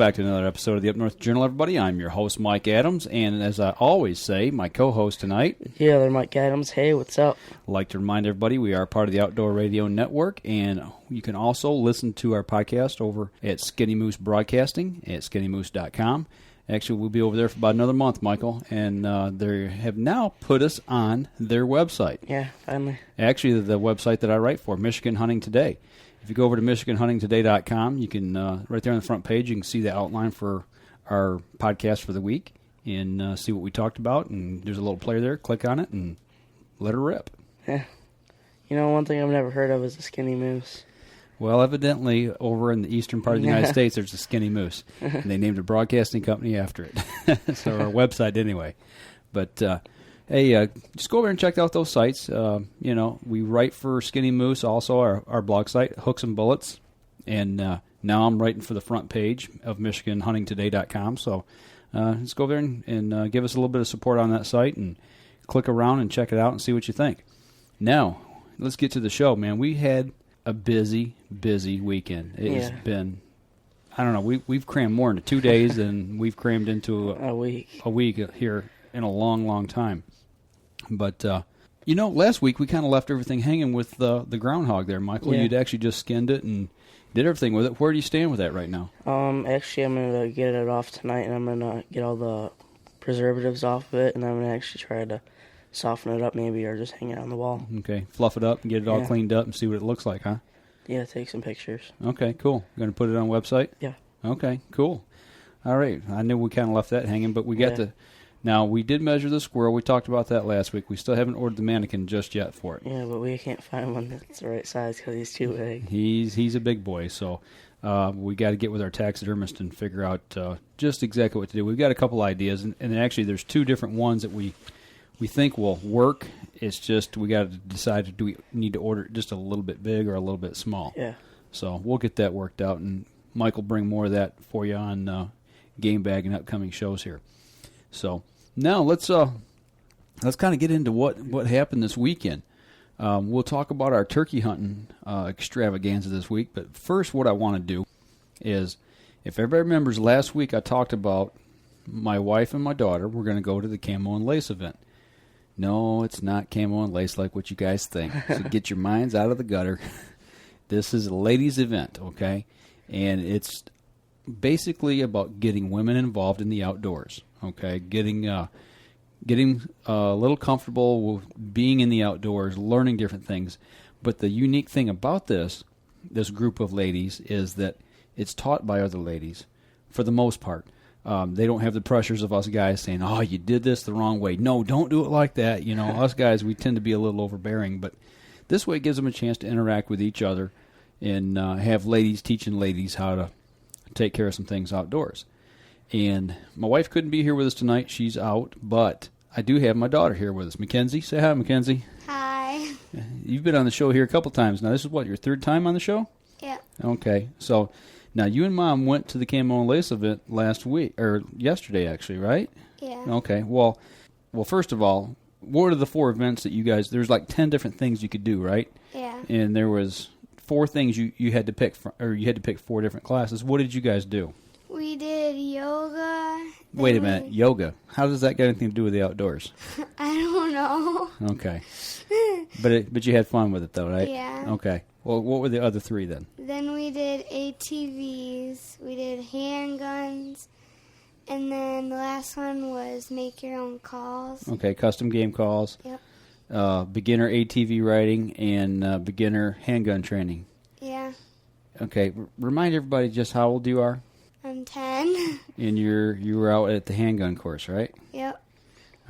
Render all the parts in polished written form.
back to another episode of the Up North Journal, everybody. I'm your host, Mike Adams, and as I always say, my co-host tonight... Yeah, they're Mike Adams. Hey, what's up? I'd like to remind everybody we are part of the Outdoor Radio Network, and you can also listen to our podcast over at Skinny Moose Broadcasting at skinnymoose.com. Actually, we'll be over there for about another month, Michael, and they have now put us on their website. Yeah, finally. Actually, the website that I write for, Michigan Hunting Today. If you go over to MichiganHuntingToday.com, you can, right there on the front page, you can see the outline for our podcast for the week and see what we talked about. And there's a little player there. Click on it and let her rip. Yeah. You know, one thing I've never heard of is a skinny moose. Well, evidently, over in the eastern part of the United States, there's a skinny moose. And they named a broadcasting company after it. So our website anyway. But... hey, just go over and check out those sites. You know, we write for Skinny Moose, also our blog site, Hooks and Bullets. And now I'm writing for the front page of MichiganHuntingToday.com. So just go over and give us a little bit of support on that site and click around and check it out and see what you think. Now, let's get to the show, man. We had a busy weekend. It has been, I don't know, we've crammed more into 2 days than we've crammed into a week here in a long time. But, you know, last week we kind of left everything hanging with the groundhog there, Michael. Yeah. You'd actually just skinned it and did everything with it. Where do you stand with that right now? Actually, I'm going to get it off tonight, and I'm going to get all the preservatives off of it, and I'm going to actually try to soften it up maybe or just hang it on the wall. Okay, fluff it up and get it all cleaned up and see what it looks like, huh? Yeah, take some pictures. Okay, cool. Going to put it on the website? Yeah. Okay, cool. All right. I knew we kind of left that hanging, but we got the... Now, we did measure the squirrel. We talked about that last week. We still haven't ordered the mannequin just yet for it. Yeah, but we can't find one that's the right size because he's too big. He's a big boy, so we got to get with our taxidermist and figure out just exactly what to do. We've got a couple ideas, and actually there's two different ones that we think will work. It's just we got to decide, do we need to order it just a little bit big or a little bit small? Yeah. So we'll get that worked out, and Mike will bring more of that for you on Game Bag and upcoming shows here. So now let's kind of get into what happened this weekend. We'll talk about our turkey hunting extravaganza this week. But first, what I want to do is, if everybody remembers, last week I talked about my wife and my daughter. We're going to go to the Camo and Lace event. No, it's not Camo and Lace like what you guys think. So get your minds out of the gutter. This is a ladies' event, okay? And it's basically about getting women involved in the outdoors. Okay, getting a little comfortable with being in the outdoors, learning different things. But the unique thing about this group of ladies is that it's taught by other ladies, for the most part. They don't have the pressures of us guys saying, "Oh, you did this the wrong way." No, don't do it like that. You know, us guys, we tend to be a little overbearing. But this way, it gives them a chance to interact with each other and have ladies teaching ladies how to take care of some things outdoors. And my wife couldn't be here with us tonight. She's out, but I do have my daughter here with us. Mackenzie, say hi, Mackenzie. Hi. You've been on the show here a couple times. Now, this is what, your third time on the show? Yeah. Okay. So, now you and Mom went to the Camo and Lace event last week, or yesterday, actually, right? Yeah. Okay. Well, first of all, what are the 4 events that you guys, there's like 10 different things you could do, right? Yeah. And there was 4 things you had to pick, or you had to pick 4 different classes. What did you guys do? We did yoga. Wait a minute, yoga. How does that got anything to do with the outdoors? I don't know. Okay. But you had fun with it, though, right? Yeah. Okay. Well, what were the other 3 then? Then we did ATVs. We did handguns. And then the last one was make your own calls. Okay, custom game calls. Yep. Beginner ATV riding and beginner handgun training. Yeah. Okay. Remind everybody just how old you are. I'm 10. And you were out at the handgun course, right? Yep.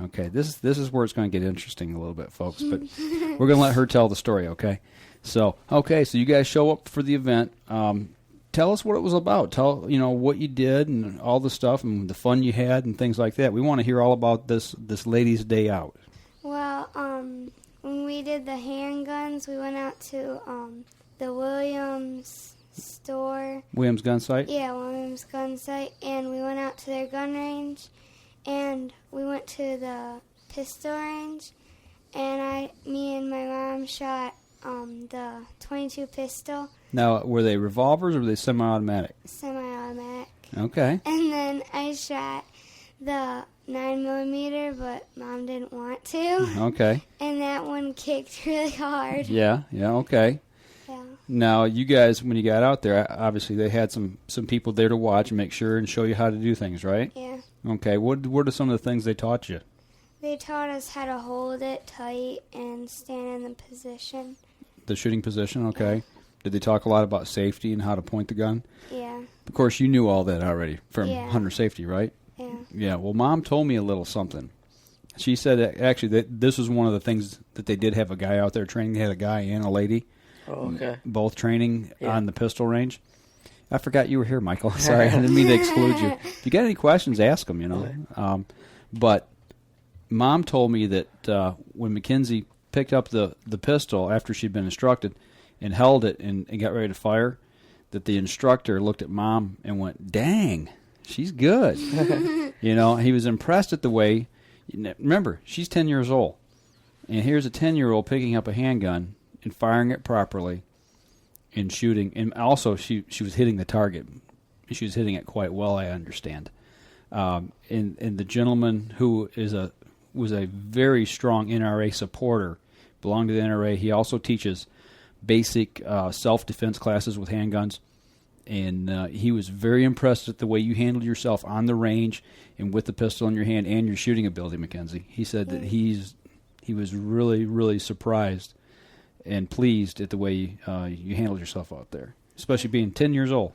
Okay, this is where it's going to get interesting a little bit, folks. But we're going to let her tell the story, okay? So you guys show up for the event. Tell us what it was about. Tell what you did and all the stuff and the fun you had and things like that. We want to hear all about this ladies' day out. Well, when we did the handguns, we went out to the Williams store. Williams Gun Sight? Yeah, Williams Gun Sight. And we went out to their gun range. And we went to the pistol range. And me and my mom shot the .22 pistol. Now, were they revolvers or were they semi-automatic? Semi-automatic. Okay. And then I shot the 9mm, but Mom didn't want to. Okay. And that one kicked really hard. Yeah, okay. Yeah. Now, you guys, when you got out there, obviously they had some people there to watch and make sure and show you how to do things, right? Yeah. Okay. What are some of the things they taught you? They taught us how to hold it tight and stand in the position. The shooting position, okay. Did they talk a lot about safety and how to point the gun? Yeah. Of course, you knew all that already from Yeah. hunter safety, right? Yeah. Yeah, well, Mom told me a little something. She said that actually that this was one of the things that they did have a guy out there training. They had a guy and a lady. Oh, okay. Both training Yeah. on the pistol range. I forgot you were here, Michael. Sorry, I didn't mean to exclude you. If you got any questions, ask them, Okay. But Mom told me that when Mackenzie picked up the pistol after she'd been instructed and held it and got ready to fire, that the instructor looked at Mom and went, "Dang, she's good." He was impressed at the way. Remember, she's 10 years old. And here's a 10-year-old picking up a handgun and firing it properly and shooting. And also, she was hitting the target. She was hitting it quite well, I understand. And the gentleman who was a very strong NRA supporter, belonged to the NRA. He also teaches basic self-defense classes with handguns. And he was very impressed at the way you handled yourself on the range and with the pistol in your hand and your shooting ability, Mackenzie. He said that he was really, really surprised and pleased at the way you handled yourself out there, especially being 10 years old.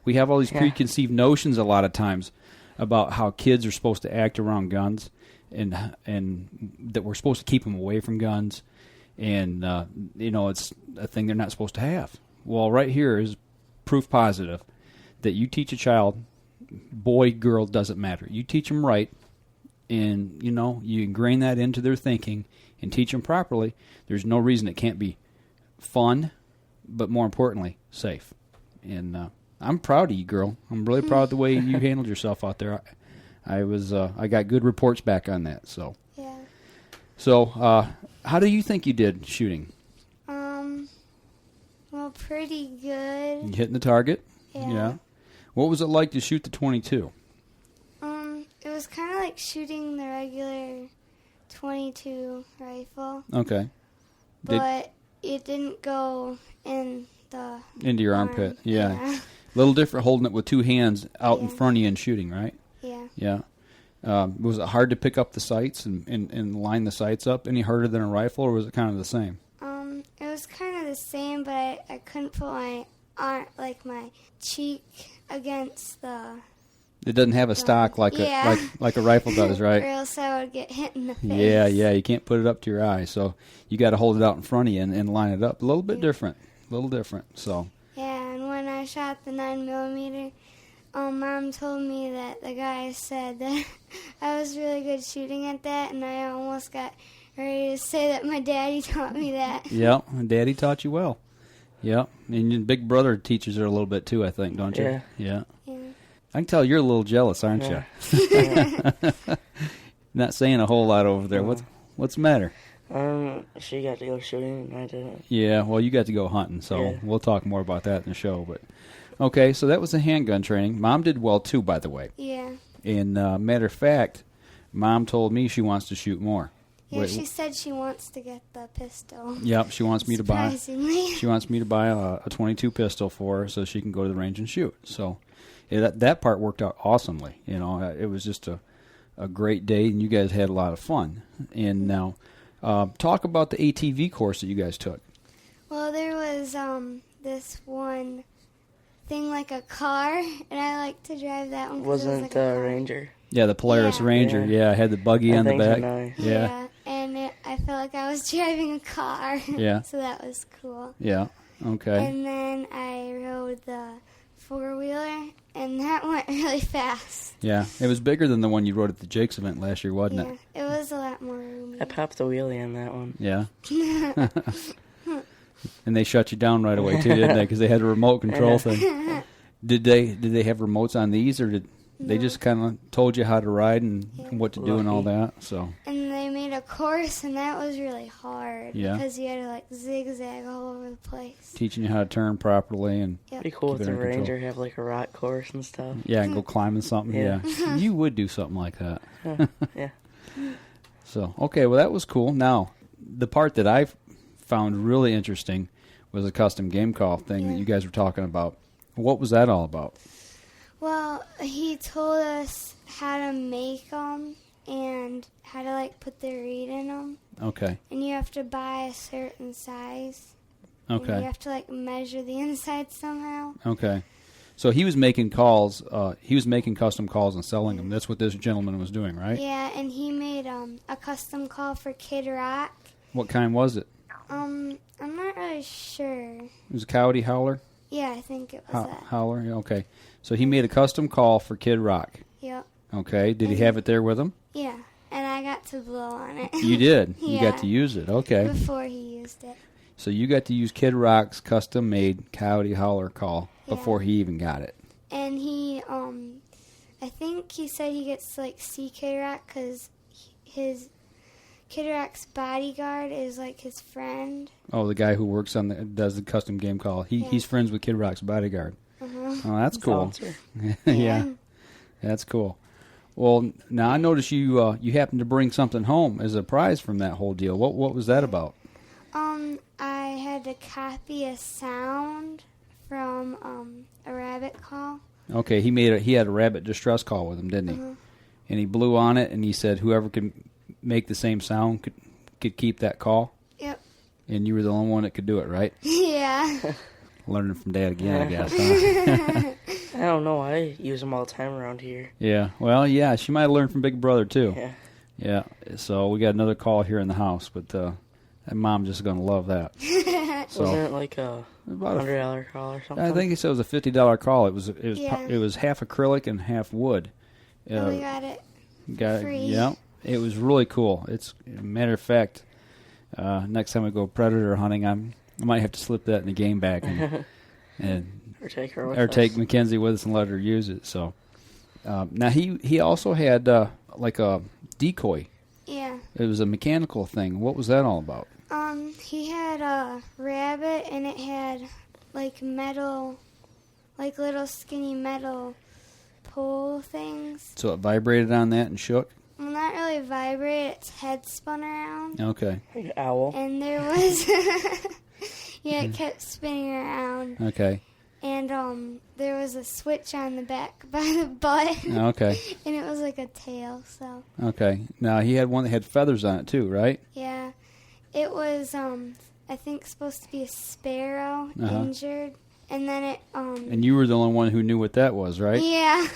We have all these preconceived notions a lot of times about how kids are supposed to act around guns and that we're supposed to keep them away from guns. And, it's a thing they're not supposed to have. Well, right here is proof positive that you teach a child, boy, girl, doesn't matter. You teach them right, and you ingrain that into their thinking and teach them properly. There's no reason it can't be fun, but more importantly, safe. And I'm proud of you, girl. I'm really proud of the way you handled yourself out there. I got good reports back on that. So Yeah. So how do you think you did shooting? Well, pretty good. You hitting the target? Yeah. What was it like to shoot the 22? It was kind of like shooting the regular 22 rifle, Okay. but it didn't go in the Into your arm. armpit. Yeah. A little different holding it with two hands out in Yeah. front of you and shooting, right? Yeah. Yeah. Was it hard to pick up the sights and line the sights up any harder than a rifle, or was it kind of the same? It was kind of the same, but I couldn't put my arm, like my cheek against the. It doesn't have a stock like Yeah. a rifle does, Or right? else I would get hit in the face. Yeah. You can't put it up to your eye, so you got to hold it out in front of you and line it up. A little bit different. So. Yeah, and when I shot the 9mm, Mom told me that the guy said that I was really good shooting at that, and I almost got ready to say that my daddy taught me that. Yep, Daddy taught you well. Yep, and your big brother teaches her a little bit too, I think, don't you? Yeah. Yeah. Yeah. I can tell you're a little jealous, aren't you? Not saying a whole lot over there. What's the matter? She got to go shooting and I didn't. Yeah, well, you got to go hunting, so Yeah. we'll talk more about that in the show. But okay, so that was the handgun training. Mom did well too, by the way. Yeah. And matter of fact, Mom told me she wants to shoot more. Yeah, Wait, she said she wants to get the pistol. Yep, she wants me to buy. Surprisingly. She wants me to buy a 22 pistol for her so she can go to the range and shoot. So that part worked out awesomely. It was just a great day, and you guys had a lot of fun. And now, talk about the ATV course that you guys took. Well, there was this one thing like a car, and I like to drive that one. 'cause it was Wasn't like the a car. Ranger? Yeah, the Polaris Yeah. Ranger. Yeah, I had the buggy That on the thing's back. nice. Yeah, And I felt like I was driving a car. Yeah. So that was cool. yeah. Okay. And then I rode the four-wheeler, and that went really fast. Yeah, it was bigger than the one you rode at the Jake's event last year, wasn't Yeah, it? it was a lot more roomy. I popped the wheelie on that one. Yeah. And they shut you down right away too, didn't they? Because they had a remote control thing. Did they have remotes on these, or did they just kind of told you how to ride and what to do and all that? So. And they made a course, and that was really hard. Yeah. Because you had to, like, zigzag all over the place. Teaching you how to turn properly and Yep. It'd be cool Keep if it the under control. Ranger have like a rock course and stuff. yeah, and go climbing something. Yeah. Yeah. You would do something like that. Yeah. So, okay, well, that was cool. Now, the part that I found really interesting was a custom game call thing that Yeah. you guys were talking about. What was that all about? Well, he told us how to make them and how to, like, put the reed in them. Okay. And you have to buy a certain size. And you Okay. have to, like, measure the inside somehow. Okay. So he was making calls. He was making custom calls and selling them. That's what this gentleman was doing, right? Yeah, and he made a custom call for Kid Rock. What kind was it? I'm not really sure. It was a coyote howler? Yeah, I think it was that. Howler, yeah, okay. So he made a custom call for Kid Rock. Yep. Okay. Did he have it there with him? Yeah, and I got to blow on it. You did. You Yeah. got to use it. Okay. Before he used it. So you got to use Kid Rock's custom-made coyote howler call Yeah. before he even got it. And he, I think he said he gets, like, see Kid Rock because his Kid Rock's bodyguard is, like, his friend. Oh, the guy who works on does the custom game call. He's friends with Kid Rock's bodyguard. Uh-huh. Oh, that's cool. Bouncer. Yeah, that's cool. Well, now I noticed you you happened to bring something home as a prize from that whole deal. What was that about? I had to copy a sound from a rabbit call. Okay, he had a rabbit distress call with him, didn't he? Uh-huh. And he blew on it, and he said whoever could make the same sound could keep that call. Yep. And you were the only one that could do it, right? Yeah. Learning from Dad again, I guess. Huh? I don't know. I use them all the time around here. Yeah. Well, yeah, she might have learned from Big Brother too. Yeah. Yeah. So we got another call here in the house, but that Mom's just gonna love that. So Wasn't it like a about $100 call or something? I think he said it was a $50 call. It was Yeah. it was half acrylic and half wood. And we got it. Got free. Yeah. It was really cool. It's a matter of fact. Next time we go predator hunting, I might have to slip that in the game bag and or take her with or us. take Mackenzie with us and let her use it. So now he also had like a decoy. Yeah. It was a mechanical thing. What was that all about? He had a rabbit and it had like metal, like little skinny metal pole things. So it vibrated on that and shook? Well, not really vibrate, its head spun around. Okay. Like an owl. And there was, yeah, it kept spinning around. Okay. And there was a switch on the back by the butt. Okay. And it was like a tail, so. Okay. Now he had one that had feathers on it too, right? Yeah. It was, I think, supposed to be a sparrow injured. And then it, And you were the only one who knew what that was, right? Yeah.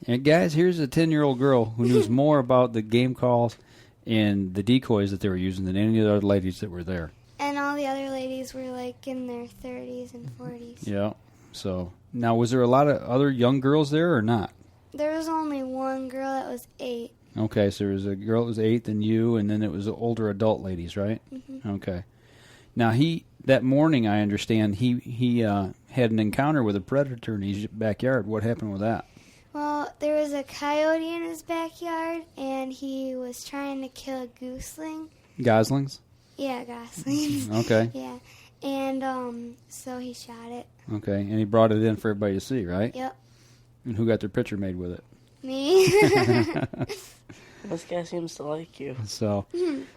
And guys, here's a 10-year-old girl who knows more about the game calls and the decoys that they were using than any of the other ladies that were there. And all the other ladies were like in their 30s and 40s. Yeah. So now, was there a lot of other young girls there or not? There was only one girl that was 8. Okay, so there was a girl that was 8, then you, and then it was older adult ladies, right? Mm-hmm. Okay. Now that morning, I understand he had an encounter with a predator in his backyard. What happened with that? Well, there was a coyote in his backyard, and he was trying to kill a gooseling. Goslings? Yeah, goslings. Okay. Yeah, and so he shot it. Okay, and he brought it in for everybody to see, right? Yep. And who got their picture made with it? Me. This guy seems to like you. So,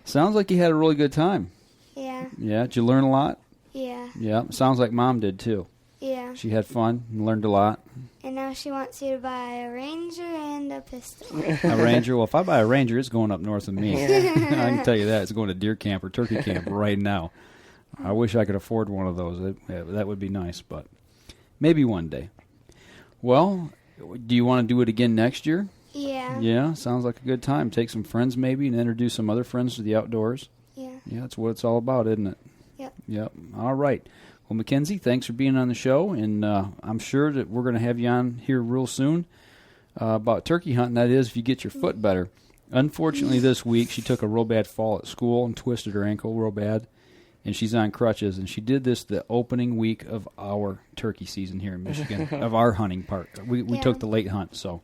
sounds like you had a really good time. Yeah. Yeah, did you learn a lot? Yeah. Yeah, sounds like Mom did too. Yeah. She had fun and learned a lot. And now she wants you to buy a Ranger and a pistol. A Ranger? Well, if I buy a Ranger, it's going up north of me. I can tell you that. It's going to deer camp or turkey camp right now. I wish I could afford one of those. That would be nice, but maybe one day. Well, do you want to do it again next year? Yeah. Yeah, sounds like a good time. Take some friends maybe and introduce some other friends to the outdoors. Yeah. Yeah, that's what it's all about, isn't it? Yep. Yep. All right. Well, Mackenzie, thanks for being on the show, and I'm sure that we're going to have you on here real soon about turkey hunting, that is, if you get your foot better. Unfortunately, this week, she took a real bad fall at school and twisted her ankle real bad, and she's on crutches, and she did this the opening week of our turkey season here in Michigan, of our hunting part. We took the late hunt, so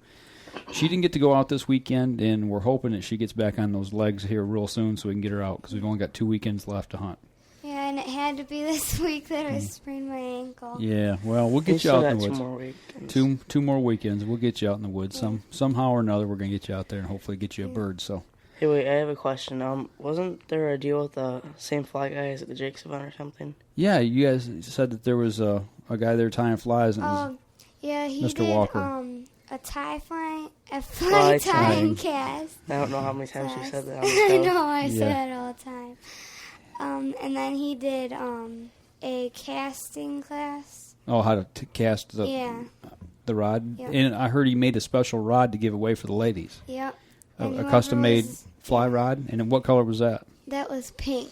she didn't get to go out this weekend, and we're hoping that she gets back on those legs here real soon so we can get her out because we've only got 2 weekends left to hunt. Yeah, and it had to be this week that I sprained my ankle. Yeah, well, we'll get you out in the woods. 2 more weekends. Two more weekends. We'll get you out in the woods. Somehow or another, we're going to get you out there and hopefully get you a bird. So. Hey, wait, I have a question. Wasn't there a deal with the same fly guys at the Jake's event or something? Yeah, you guys said that there was a guy there tying flies. And it was yeah, he Mr. did Walker. A fly tying cast. I don't know how many times you said that on the I show. know, I say that all the time. And then he did a casting class. Oh, how to cast the rod? Yep. And I heard he made a special rod to give away for the ladies. Yep. A custom-made fly rod? And what color was that? That was pink.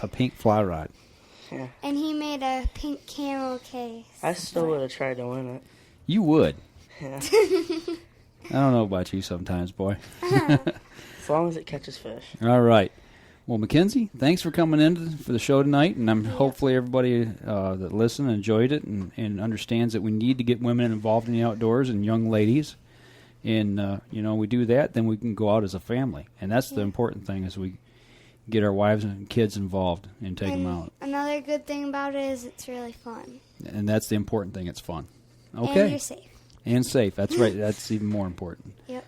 A pink fly rod. Yeah. And he made a pink camel case. I still would have tried to win it. You would. Yeah. I don't know about you sometimes, boy. As long as it catches fish. All right. Well, Mackenzie, thanks for coming in for the show tonight, and hopefully everybody that listened enjoyed it and understands that we need to get women involved in the outdoors and young ladies. And, we do that, then we can go out as a family. And that's the important thing is we get our wives and kids involved and take them out. Another good thing about it is it's really fun. And that's the important thing. It's fun. Okay. And you're safe. And safe. That's right. That's even more important. Yep.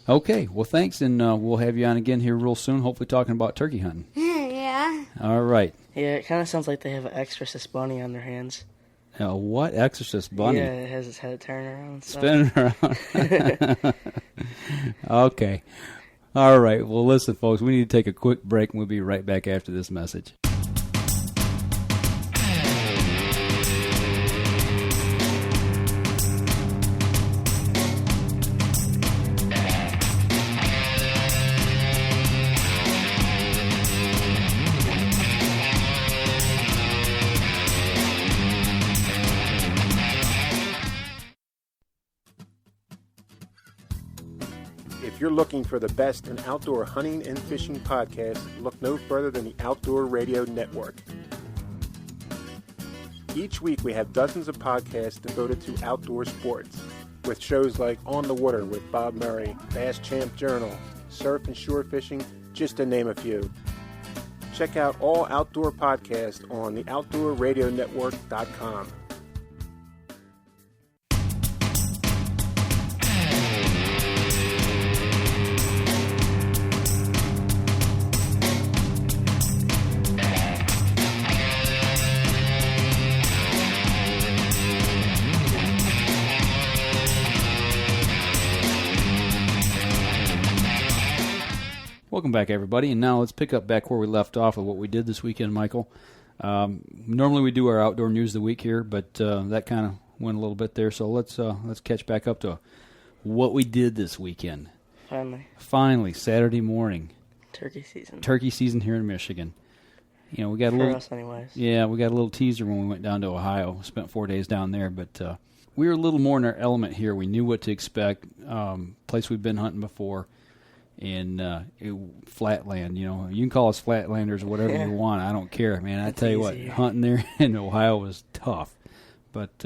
Okay. Well, thanks, and we'll have you on again here real soon, hopefully talking about turkey hunting. Yeah. All right. Yeah, it kind of sounds like they have an exorcist bunny on their hands. What? Exorcist bunny? Yeah, it has its head turned around. Spinning around. Okay. All right. Well, listen, folks, we need to take a quick break, and we'll be right back after this message. If you're looking for the best in outdoor hunting and fishing podcasts, look no further than the Outdoor Radio Network. Each week we have dozens of podcasts devoted to outdoor sports, with shows like On the Water with Bob Murray, Bass Champ Journal, Surf and Shore Fishing, just to name a few. Check out all outdoor podcasts on the OutdoorRadioNetwork.com. Welcome back, everybody, and now let's pick up back where we left off with what we did this weekend, Michael. Normally we do our outdoor news of the week here, but that kind of went a little bit there, so let's catch back up to what we did this weekend. Finally, Saturday morning. Turkey season here in Michigan. You know, we got a little. For us, anyways. Yeah, we got a little teaser when we went down to Ohio. Spent 4 days down there, but we were a little more in our element here. We knew what to expect. Place we've been hunting before. In flatland, you know, you can call us flatlanders or whatever you want. I don't care, man. I tell you what, hunting there in Ohio was tough. But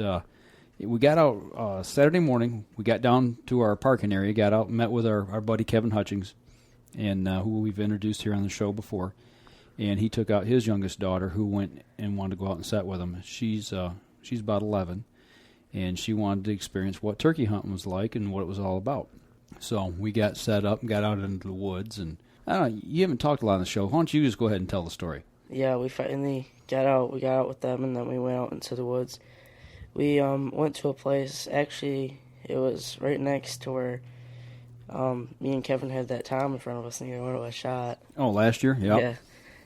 we got out Saturday morning. We got down to our parking area, got out and met with our buddy Kevin Hutchings, and who we've introduced here on the show before. And he took out his youngest daughter, who went and wanted to go out and set with him. She's about 11, and she wanted to experience what turkey hunting was like and what it was all about. So we got set up and got out into the woods, and I don't know, you haven't talked a lot on the show. Why don't you just go ahead and tell the story? Yeah, we finally got out. We got out with them, and then we went out into the woods. We went to a place. Actually, it was right next to where me and Kevin had that Tom in front of us, and he went to a shot. Oh, last year? Yep.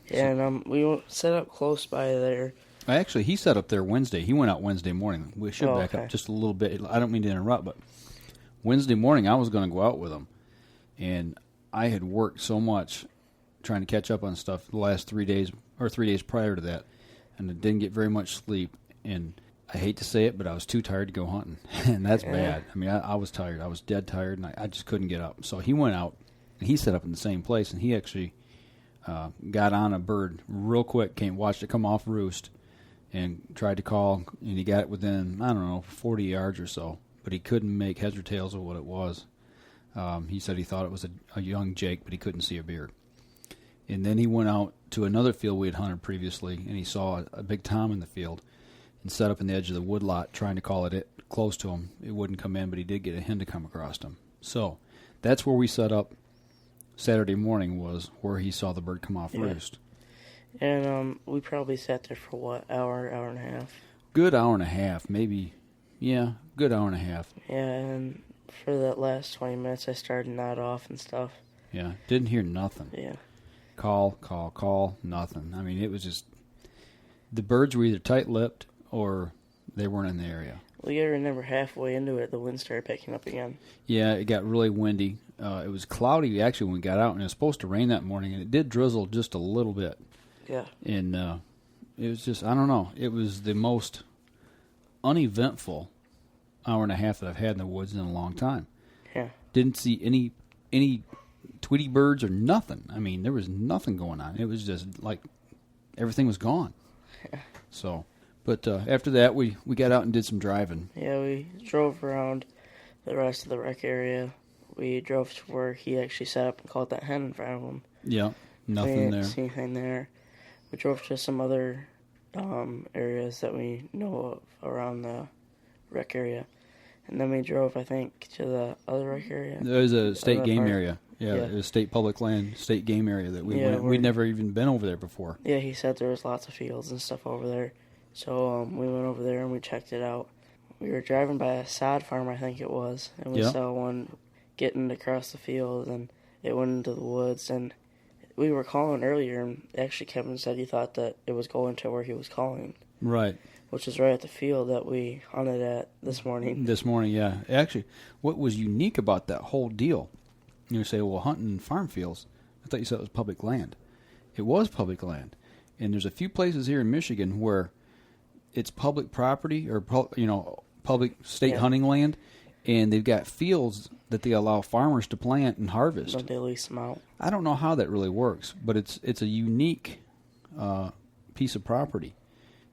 Yeah. And we set up close by there. Actually, he set up there Wednesday. He went out Wednesday morning. We should back up just a little bit. I don't mean to interrupt, but Wednesday morning I was going to go out with him, and I had worked so much trying to catch up on stuff the last 3 days, or 3 days prior to that, and I didn't get very much sleep, and I hate to say it, but I was too tired to go hunting, and that's bad. I mean, I was tired. I was dead tired, and I just couldn't get up. So he went out, and he set up in the same place, and he actually got on a bird real quick, watched it come off roost, and tried to call, and he got it within, 40 yards or so. But he couldn't make heads or tails of what it was. He said he thought it was a young Jake, but he couldn't see a beard. And then he went out to another field we had hunted previously, and he saw a big tom in the field and set up in the edge of the woodlot trying to call it close to him. It wouldn't come in, but he did get a hen to come across him. So that's where we set up Saturday morning, was where he saw the bird come off roost. And we probably sat there for, what, hour and a half? Good hour and a half, maybe. Yeah, good hour and a half. Yeah, and for that last 20 minutes, I started to nod off and stuff. Yeah, didn't hear nothing. Yeah. Call, nothing. I mean, it was just, the birds were either tight-lipped or they weren't in the area. Well, you gotta remember, halfway into it, the wind started picking up again. Yeah, it got really windy. It was cloudy, actually, when we got out, and it was supposed to rain that morning, and it did drizzle just a little bit. Yeah. And it was just, I don't know, it was the most uneventful hour and a half that I've had in the woods in a long time. Yeah. Didn't see any Tweety birds or nothing. I mean, there was nothing going on. It was just like everything was gone. Yeah. So, but after that, we got out and did some driving. Yeah, we drove around the rest of the rec area. We drove to where he actually set up and called that hen in front of him. Yeah, nothing we there. didn't see anything there. We drove to some other areas that we know of around the rec area. And then we drove, I think, to the other rec area. There's a state game park. area. Yeah, it was state public land, state game area that we went. We'd never even been over there before. Yeah, he said there was lots of fields and stuff over there. So we went over there and we checked it out. We were driving by a sod farm, I think it was, and we saw one getting across the field, and it went into the woods. And we were calling earlier, and actually Kevin said he thought that it was going to where he was calling. Right. Which is right at the field that we hunted at this morning. This morning, yeah. Actually, what was unique about that whole deal, you say, well, hunting farm fields, I thought you said it was public land. It was public land. And there's a few places here in Michigan where it's public property or, public state hunting land, and they've got fields that they allow farmers to plant and harvest. Don't they lease them out? I don't know how that really works, but it's a unique piece of property.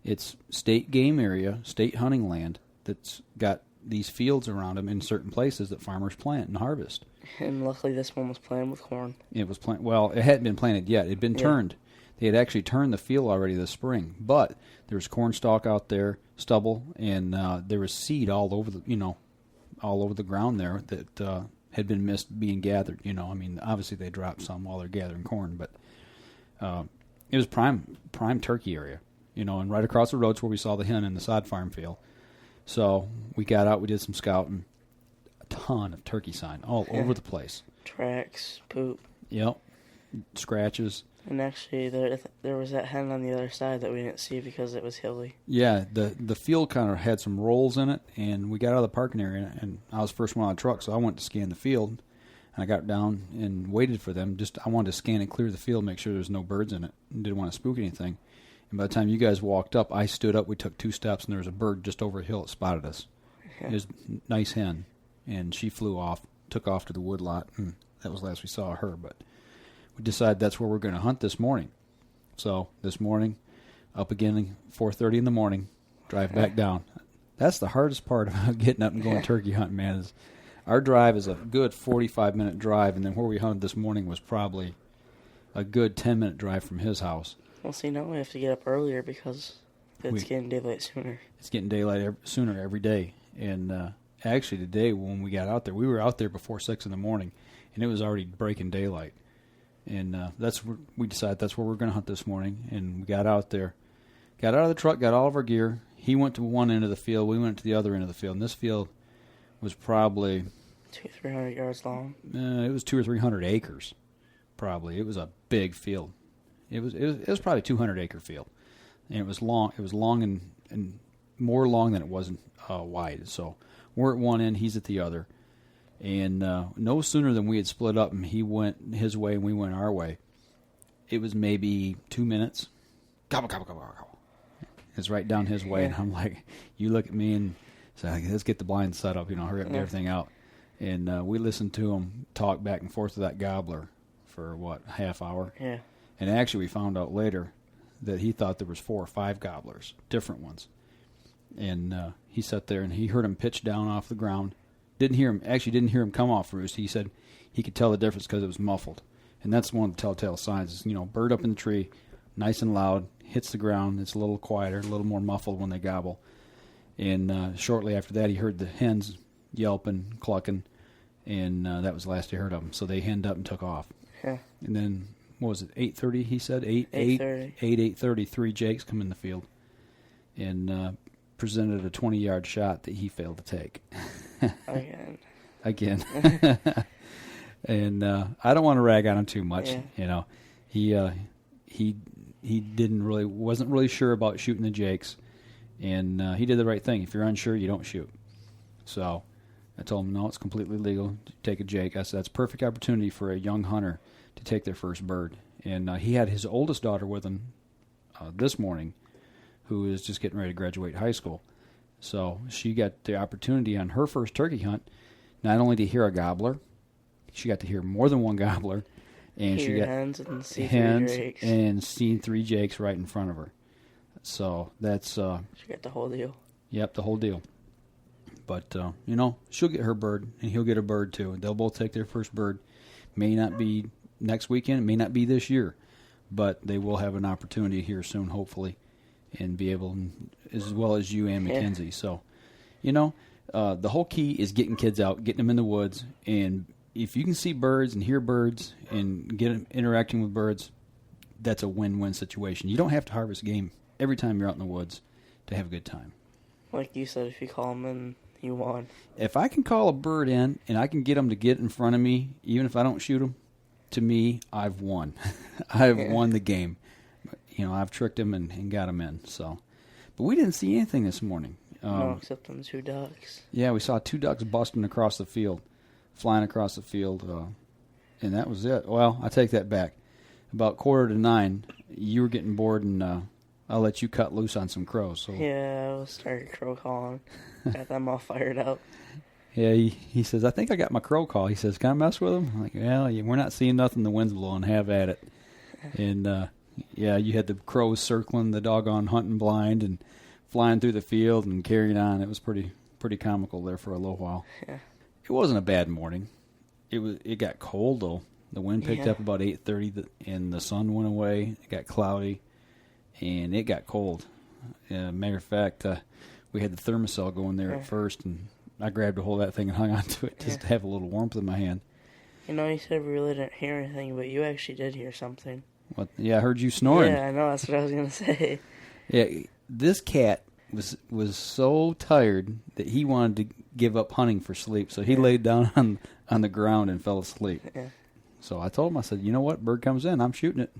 It's state game area, state hunting land that's got these fields around them in certain places that farmers plant and harvest. And luckily this one was planted with corn. It was planted. Well, it hadn't been planted yet. It had been turned. They had actually turned the field already this spring, but there was corn stalk out there, stubble, and there was seed all over the ground there that had been missed being gathered. I mean, obviously they dropped some while they're gathering corn, but it was prime turkey area. And right across the road's where we saw the hen in the sod farm field. So we got out, we did some scouting, a ton of turkey sign all over the place. Tracks, poop. Yep, scratches. And actually, there was that hen on the other side that we didn't see because it was hilly. Yeah, the field kind of had some rolls in it, and we got out of the parking area, and I was the first one on the truck, so I went to scan the field, and I got down and waited for them. I wanted to scan and clear the field, make sure there's no birds in it, and didn't want to spook anything. And by the time you guys walked up, I stood up, we took 2 steps, and there was a bird just over a hill that spotted us. It was a nice hen, and she flew off, took off to the woodlot, and that was the last we saw of her. But we decided that's where we're going to hunt this morning. So this morning, up again at 4:30 in the morning, drive back down. That's the hardest part about getting up and going turkey hunting, man. Is our drive is a good 45-minute drive, and then where we hunted this morning was probably a good 10-minute drive from his house. Well, see, now we have to get up earlier because it's getting daylight sooner. It's getting daylight sooner every day. And actually today when we got out there, we were out there before 6 in the morning, and it was already breaking daylight. And we decided that's where we're going to hunt this morning. And we got out there, got out of the truck, got all of our gear. He went to one end of the field. We went to the other end of the field. And this field was probably 200-300 yards long. It was 200 or 300 acres, probably. It was a big field. It was probably a 200-acre field, and it was long. It was long and more long than it was wide. So we're at one end, he's at the other, and no sooner than we had split up and he went his way and we went our way, it was maybe 2 minutes. Gobble, gobble, gobble, gobble. It's right down his way, and I'm like, you look at me and say, let's get the blind set up, hurry up and get everything out. And we listened to him talk back and forth to that gobbler for, a half hour? Yeah. And actually we found out later that he thought there was 4 or 5 gobblers, different ones. And he sat there and he heard him pitch down off the ground, Didn't hear him come off roost. He said he could tell the difference because it was muffled. And that's one of the telltale signs is, bird up in the tree, nice and loud, hits the ground. It's a little quieter, a little more muffled when they gobble. And shortly after that, he heard the hens yelping, clucking, and that was the last he heard of them. So they henned up and took off. Yeah. And then, what was it, 8:30, he said? 8:30. 8:30, 3 jakes come in the field and presented a 20-yard shot that he failed to take. Again. And I don't want to rag on him too much. Yeah. He wasn't really sure about shooting the jakes, and he did the right thing. If you're unsure, you don't shoot. So I told him, no, it's completely legal to take a jake. I said that's a perfect opportunity for a young hunter to take their first bird. And he had his oldest daughter with him this morning, who is just getting ready to graduate high school. So she got the opportunity on her first turkey hunt, not only to hear a gobbler, she got to hear more than one gobbler, and she got hens and see hens 3 jakes. and seen 3 jakes right in front of her. So that's she got the whole deal. Yep, the whole deal. But she'll get her bird, and he'll get a bird too. They'll both take their first bird. May not be next weekend, may not be this year, but they will have an opportunity here soon, hopefully, and be able, as well as you and Mackenzie. Yeah. So, the whole key is getting kids out, getting them in the woods, and if you can see birds and hear birds and get them interacting with birds, that's a win-win situation. You don't have to harvest game every time you're out in the woods to have a good time. Like you said, if you call them in, you won. If I can call a bird in and I can get them to get in front of me, even if I don't shoot them, to me, I've won. I've won the game. I've tricked them and got them in. So, but we didn't see anything this morning. No, except them 2 ducks. Yeah, we saw 2 ducks busting across the field, flying across the field, and that was it. Well, I take that back. About 8:45, you were getting bored, and I'll let you cut loose on some crows. So yeah, I started crow calling. Got them all fired up. Yeah, he says, I think I got my crow call. He says, can I mess with them? I'm like, well, we're not seeing nothing. The wind's blowing. Have at it. And, you had the crows circling the doggone hunting blind and flying through the field and carrying on. It was pretty comical there for a little while. Yeah. It wasn't a bad morning. It got cold, though. The wind picked up about 8:30, and the sun went away. It got cloudy, and it got cold. Matter of fact, we had the thermosol going there at first, and I grabbed a hold of that thing and hung on to it just to have a little warmth in my hand. You said we really didn't hear anything, but you actually did hear something. What? Yeah, I heard you snoring. Yeah, I know. That's what I was going to say. Yeah, this cat was so tired that he wanted to give up hunting for sleep, so he laid down on the ground and fell asleep. Yeah. So I told him, I said, you know what? Bird comes in, I'm shooting it.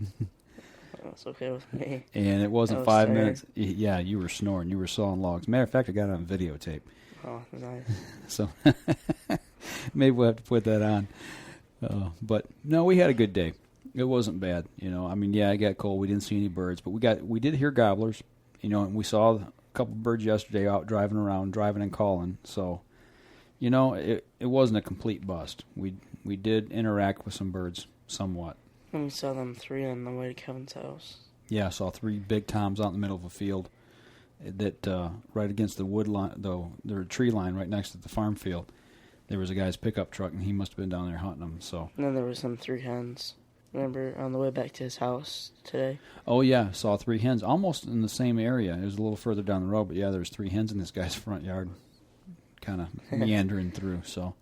That's okay with me. And it wasn't 5 minutes. Yeah, you were snoring. You were sawing logs. Matter of fact, I got it on videotape. Oh, nice. So maybe we'll have to put that on. But no, we had a good day. It wasn't bad. It got cold. We didn't see any birds, but we did hear gobblers. And we saw a couple birds yesterday out driving around, driving and calling. So, it wasn't a complete bust. We did interact with some birds somewhat. And we saw them 3 on the way to Kevin's house. Yeah, I saw 3 big toms out in the middle of a field that right against the wood line, the tree line right next to the farm field. There was a guy's pickup truck, and he must have been down there hunting them. So. And then there was some 3 hens. Remember, on the way back to his house today? Oh, yeah, saw 3 hens, almost in the same area. It was a little further down the road, but yeah, there was 3 hens in this guy's front yard, kind of meandering through. So,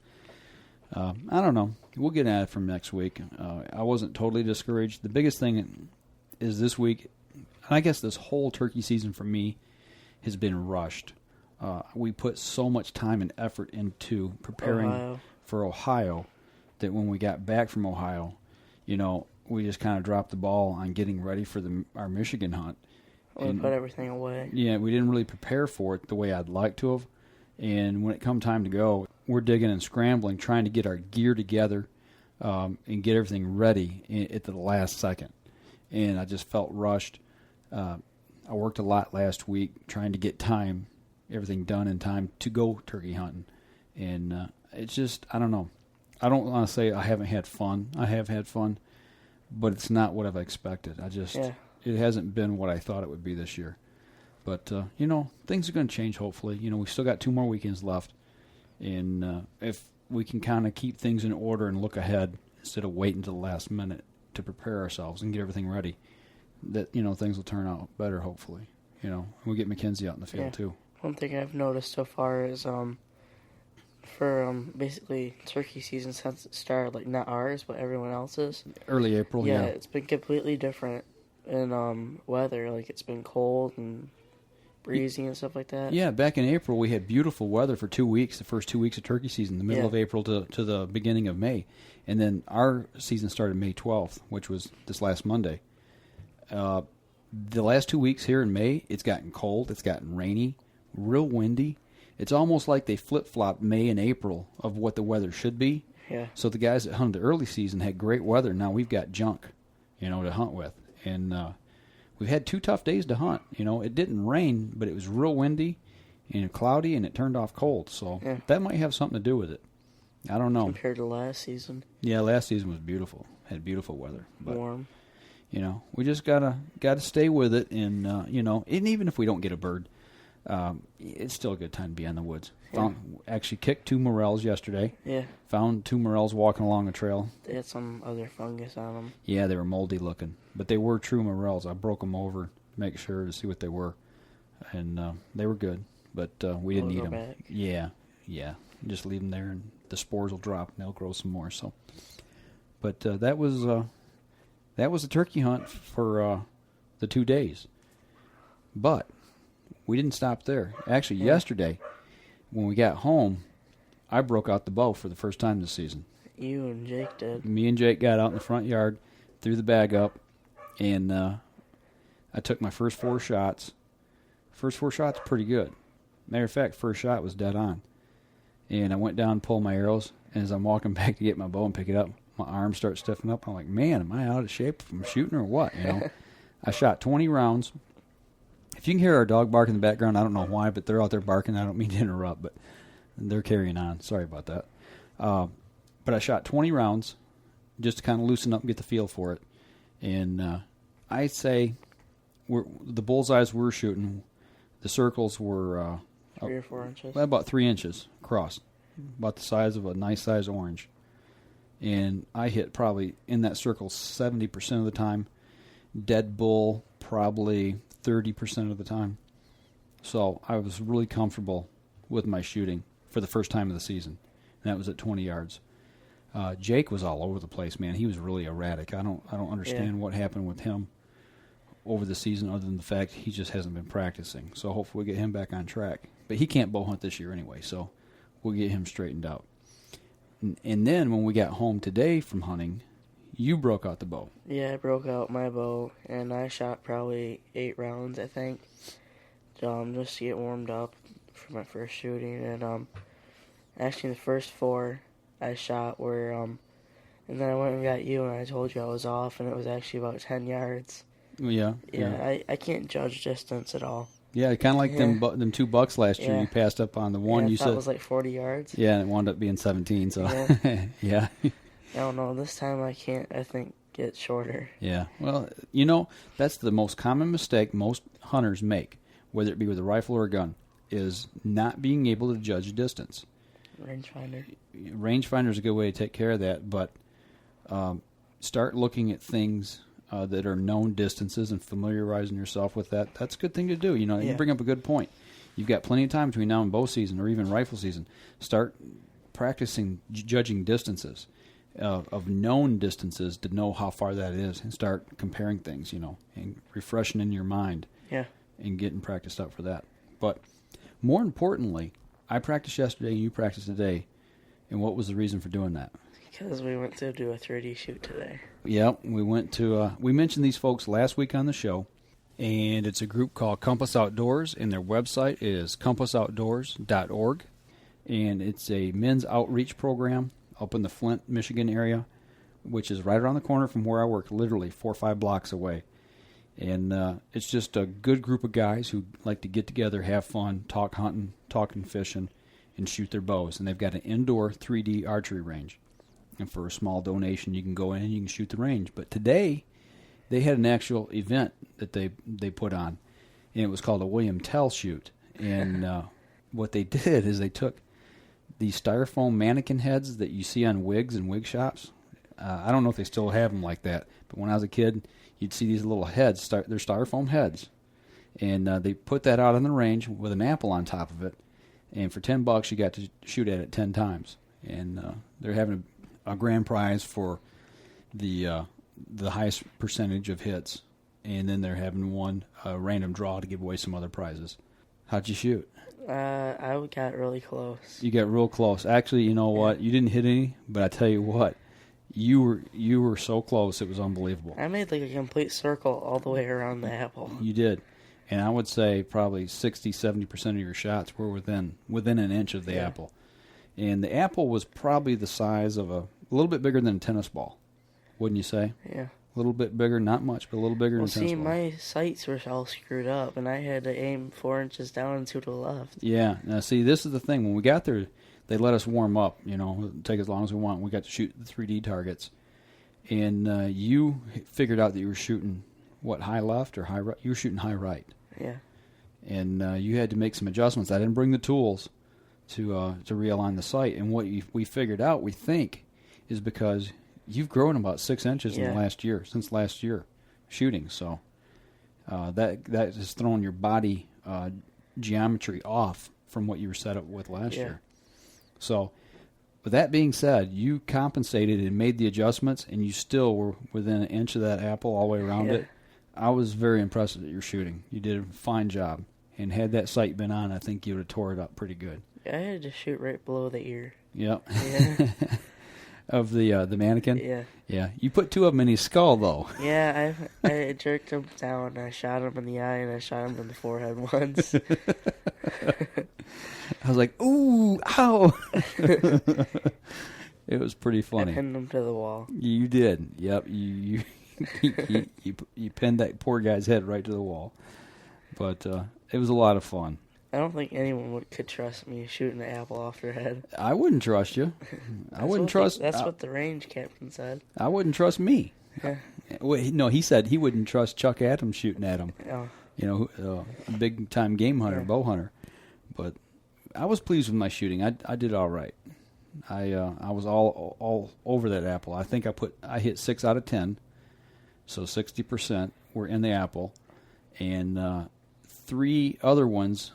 I don't know. We'll get at it from next week. I wasn't totally discouraged. The biggest thing is this week, and I guess this whole turkey season for me has been rushed. We put so much time and effort into preparing for Ohio that when we got back from Ohio, we just kind of dropped the ball on getting ready for our Michigan hunt. We put everything away. Yeah, we didn't really prepare for it the way I'd like to have. And when it come time to go, we're digging and scrambling, trying to get our gear together and get everything ready at the last second. And I just felt rushed. I worked a lot last week trying to get everything done in time to go turkey hunting. And it's just, I don't know. I don't want to say I haven't had fun. I have had fun, but it's not what I've expected. It hasn't been what I thought it would be this year. But, things are going to change, hopefully. We still got 2 more weekends left. And if we can kind of keep things in order and look ahead instead of waiting to the last minute to prepare ourselves and get everything ready, that, things will turn out better, hopefully. We'll get Mackenzie out in the field, too. One thing I've noticed so far is for basically turkey season since it started, like not ours, but everyone else's. Early April, yeah. It's been completely different in weather. Like, it's been cold and breezy and stuff like that. Yeah, back in April, we had beautiful weather for 2 weeks, the first 2 weeks of turkey season, the middle of April to the beginning of May. And then our season started May 12th, which was this last Monday. The last 2 weeks here in May, it's gotten cold, it's gotten rainy, real windy. It's almost like they flip-flopped May and April of what the weather should be. Yeah. So the guys that hunted the early season had great weather. Now we've got junk, to hunt with. And we've had 2 tough days to hunt. It didn't rain, but it was real windy and cloudy, and it turned off cold. So that might have something to do with it. I don't know. Compared to last season. Yeah, last season was beautiful. Had beautiful weather. But, warm. We just gotta stay with it, and and even if we don't get a bird, it's still a good time to be in the woods. Actually kicked 2 morels yesterday. Yeah. Found 2 morels walking along a trail. They had some other fungus on them. Yeah, they were moldy looking, but they were true morels. I broke them over to make sure to see what they were, and they were good, but we didn't eat them. Back. Yeah. Just leave them there, and the spores will drop, and they'll grow some more. So, but that was a turkey hunt for the 2 days, but we didn't stop there. Actually, yesterday, when we got home, I broke out the bow for the first time this season. You and Jake did. Me and Jake got out in the front yard, threw the bag up, and I took my first 4 shots. First 4 shots, pretty good. Matter of fact, first shot was dead on. And I went down and pulled my arrows, and as I'm walking back to get my bow and pick it up, my arms start stiffening up. I'm like, man, am I out of shape from shooting or what? I shot 20 rounds. If you can hear our dog bark in the background, I don't know why, but they're out there barking. I don't mean to interrupt, but they're carrying on. Sorry about that. But I shot 20 rounds just to kind of loosen up and get the feel for it. And I'd say the bullseyes we're shooting, the circles were 3 or 4 inches. About 3 inches across, about the size of a nice size orange. And I hit probably in that circle 70% of the time. Dead bull probably 30% of the time. So I was really comfortable with my shooting for the first time of the season. And that was at 20 yards. Jake was all over the place, man. He was really erratic. I don't understand what happened with him over the season other than the fact he just hasn't been practicing. So hopefully we get him back on track. But he can't bow hunt this year anyway, so we'll get him straightened out. And then when we got home today from hunting, you broke out the bow. Yeah, I broke out my bow, and I shot probably 8 rounds, I think, just to get warmed up for my first shooting. And actually the first 4 I shot were, and then I went and got you, and I told you I was off, and it was actually about 10 yards. Yeah. I can't judge distance at all. Yeah, kind of like them 2 bucks last year. You passed up on the one you said. That was like 40 yards. Yeah, and it wound up being 17. So yeah. I don't know. This time I can't. I think get shorter. Yeah. Well, that's the most common mistake most hunters make, whether it be with a rifle or a gun, is not being able to judge distance. Rangefinder. Rangefinder is a good way to take care of that, but start looking at things that are known distances and familiarizing yourself with that. That's a good thing to do. You bring up a good point. You've got plenty of time between now and bow season or even rifle season. Start practicing judging distances of known distances to know how far that is, and start comparing things, and refreshing in your mind. Yeah. And getting practiced up for that. But more importantly, I practiced yesterday and you practiced today. And what was the reason for doing that? Because we went to do a 3D shoot today. Yep, we went to, we mentioned these folks last week on the show, and it's a group called Compass Outdoors, and their website is compassoutdoors.org, and it's a men's outreach program up in the Flint, Michigan area, which is right around the corner from where I work, literally 4 or 5 blocks away. And it's just a good group of guys who like to get together, have fun, talk hunting, talking fishing, and shoot their bows. And they've got an indoor 3D archery range. And for a small donation, you can go in and you can shoot the range. But today, they had an actual event that they put on, and it was called a William Tell shoot. And what they did is they took these styrofoam mannequin heads that you see on wigs and wig shops. I don't know if they still have them like that, but when I was a kid, you'd see these little heads. They're styrofoam heads, and they put that out on the range with an apple on top of it. And for $10, you got to shoot at it 10 times. And they're having a grand prize for the highest percentage of hits. And then they're having one random draw to give away some other prizes. How'd you shoot? I got really close. You got real close. Actually, you know what? You didn't hit any, but I tell you what, you were so close. It was unbelievable. I made like a complete circle all the way around the apple. You did. And I would say probably 60-70% of your shots were within an inch of the apple. And the apple was probably the size of a little bit bigger than a tennis ball, wouldn't you say? Yeah. A little bit bigger, not much, but a little bigger than a tennis ball. My sights were all screwed up, and I had to aim 4 inches down and 2 to the left. Yeah. Now, see, this is the thing. When we got there, they let us warm up, take as long as we want. We got to shoot the 3D targets. And you figured out that you were shooting, high left or high right? You were shooting high right. Yeah. And you had to make some adjustments. I didn't bring the tools to realign the sight. And what we figured out, we think, is because you've grown about 6 inches since last year, shooting. So that has thrown your body geometry off from what you were set up with last year. So, with that being said, you compensated and made the adjustments, and you still were within an inch of that apple all the way around it. I was very impressed at your shooting. You did a fine job. And had that sight been on, I think you would have tore it up pretty good. I had to shoot right below the ear. Yep. Yeah. Of the mannequin? Yeah. Yeah. You put 2 of them in his skull, though. Yeah, I jerked him down. I shot him in the eye, and I shot him in the forehead once. I was like, ooh, ow. It was pretty funny. I pinned him to the wall. You did. Yep. You pinned that poor guy's head right to the wall. But it was a lot of fun. I don't think anyone could trust me shooting an apple off their head. I wouldn't trust you. I wouldn't trust. That's what the range captain said. I wouldn't trust me. Yeah. No, he said he wouldn't trust Chuck Adams shooting at him. Oh. A big time game hunter, bow hunter. But I was pleased with my shooting. I did all right. I was all over that apple. I think I hit 6 out of 10, so 60% were in the apple, and 3 other ones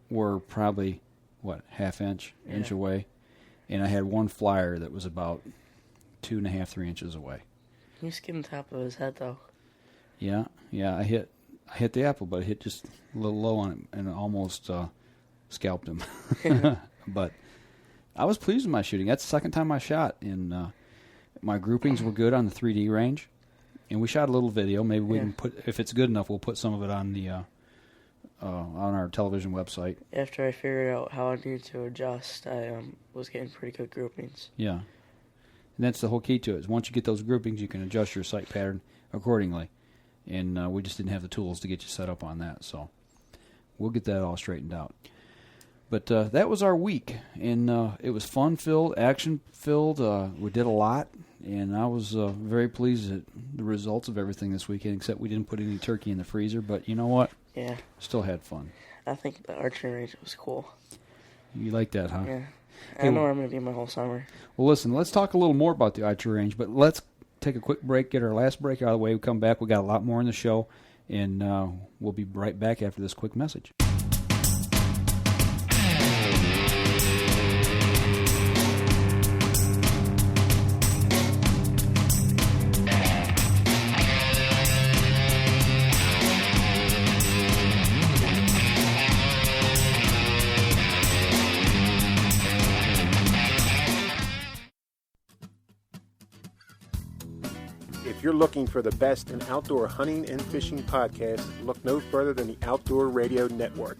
were probably half inch away, and I had 1 flyer that was about 2.5, 3 inches away. You skinned the top of his head though. Yeah. I hit the apple, but I hit just a little low on it and almost scalped him. But I was pleased with my shooting. That's the second time I shot, and my groupings were good on the 3D range. And we shot a little video. Maybe we can if it's good enough, we'll put some of it on the on our television website. After I figured out how I needed to adjust, I was getting pretty good groupings. Yeah. And that's the whole key to it. Is once you get those groupings, you can adjust your sight pattern accordingly. And we just didn't have the tools to get you set up on that, so we'll get that all straightened out. But that was our week, and it was fun-filled, action-filled. We did a lot, and I was very pleased at the results of everything this weekend, except we didn't put any turkey in the freezer. But you know what? Yeah. Still had fun. I think the archery range was cool. You like that, huh? Yeah. I know where I'm going to be my whole summer. Well, listen, let's talk a little more about the archery range, but let's take a quick break, get our last break out of the way. We come back, we got a lot more in the show, and we'll be right back after this quick message. If you're looking for the best in outdoor hunting and fishing podcasts, look no further than the Outdoor Radio Network.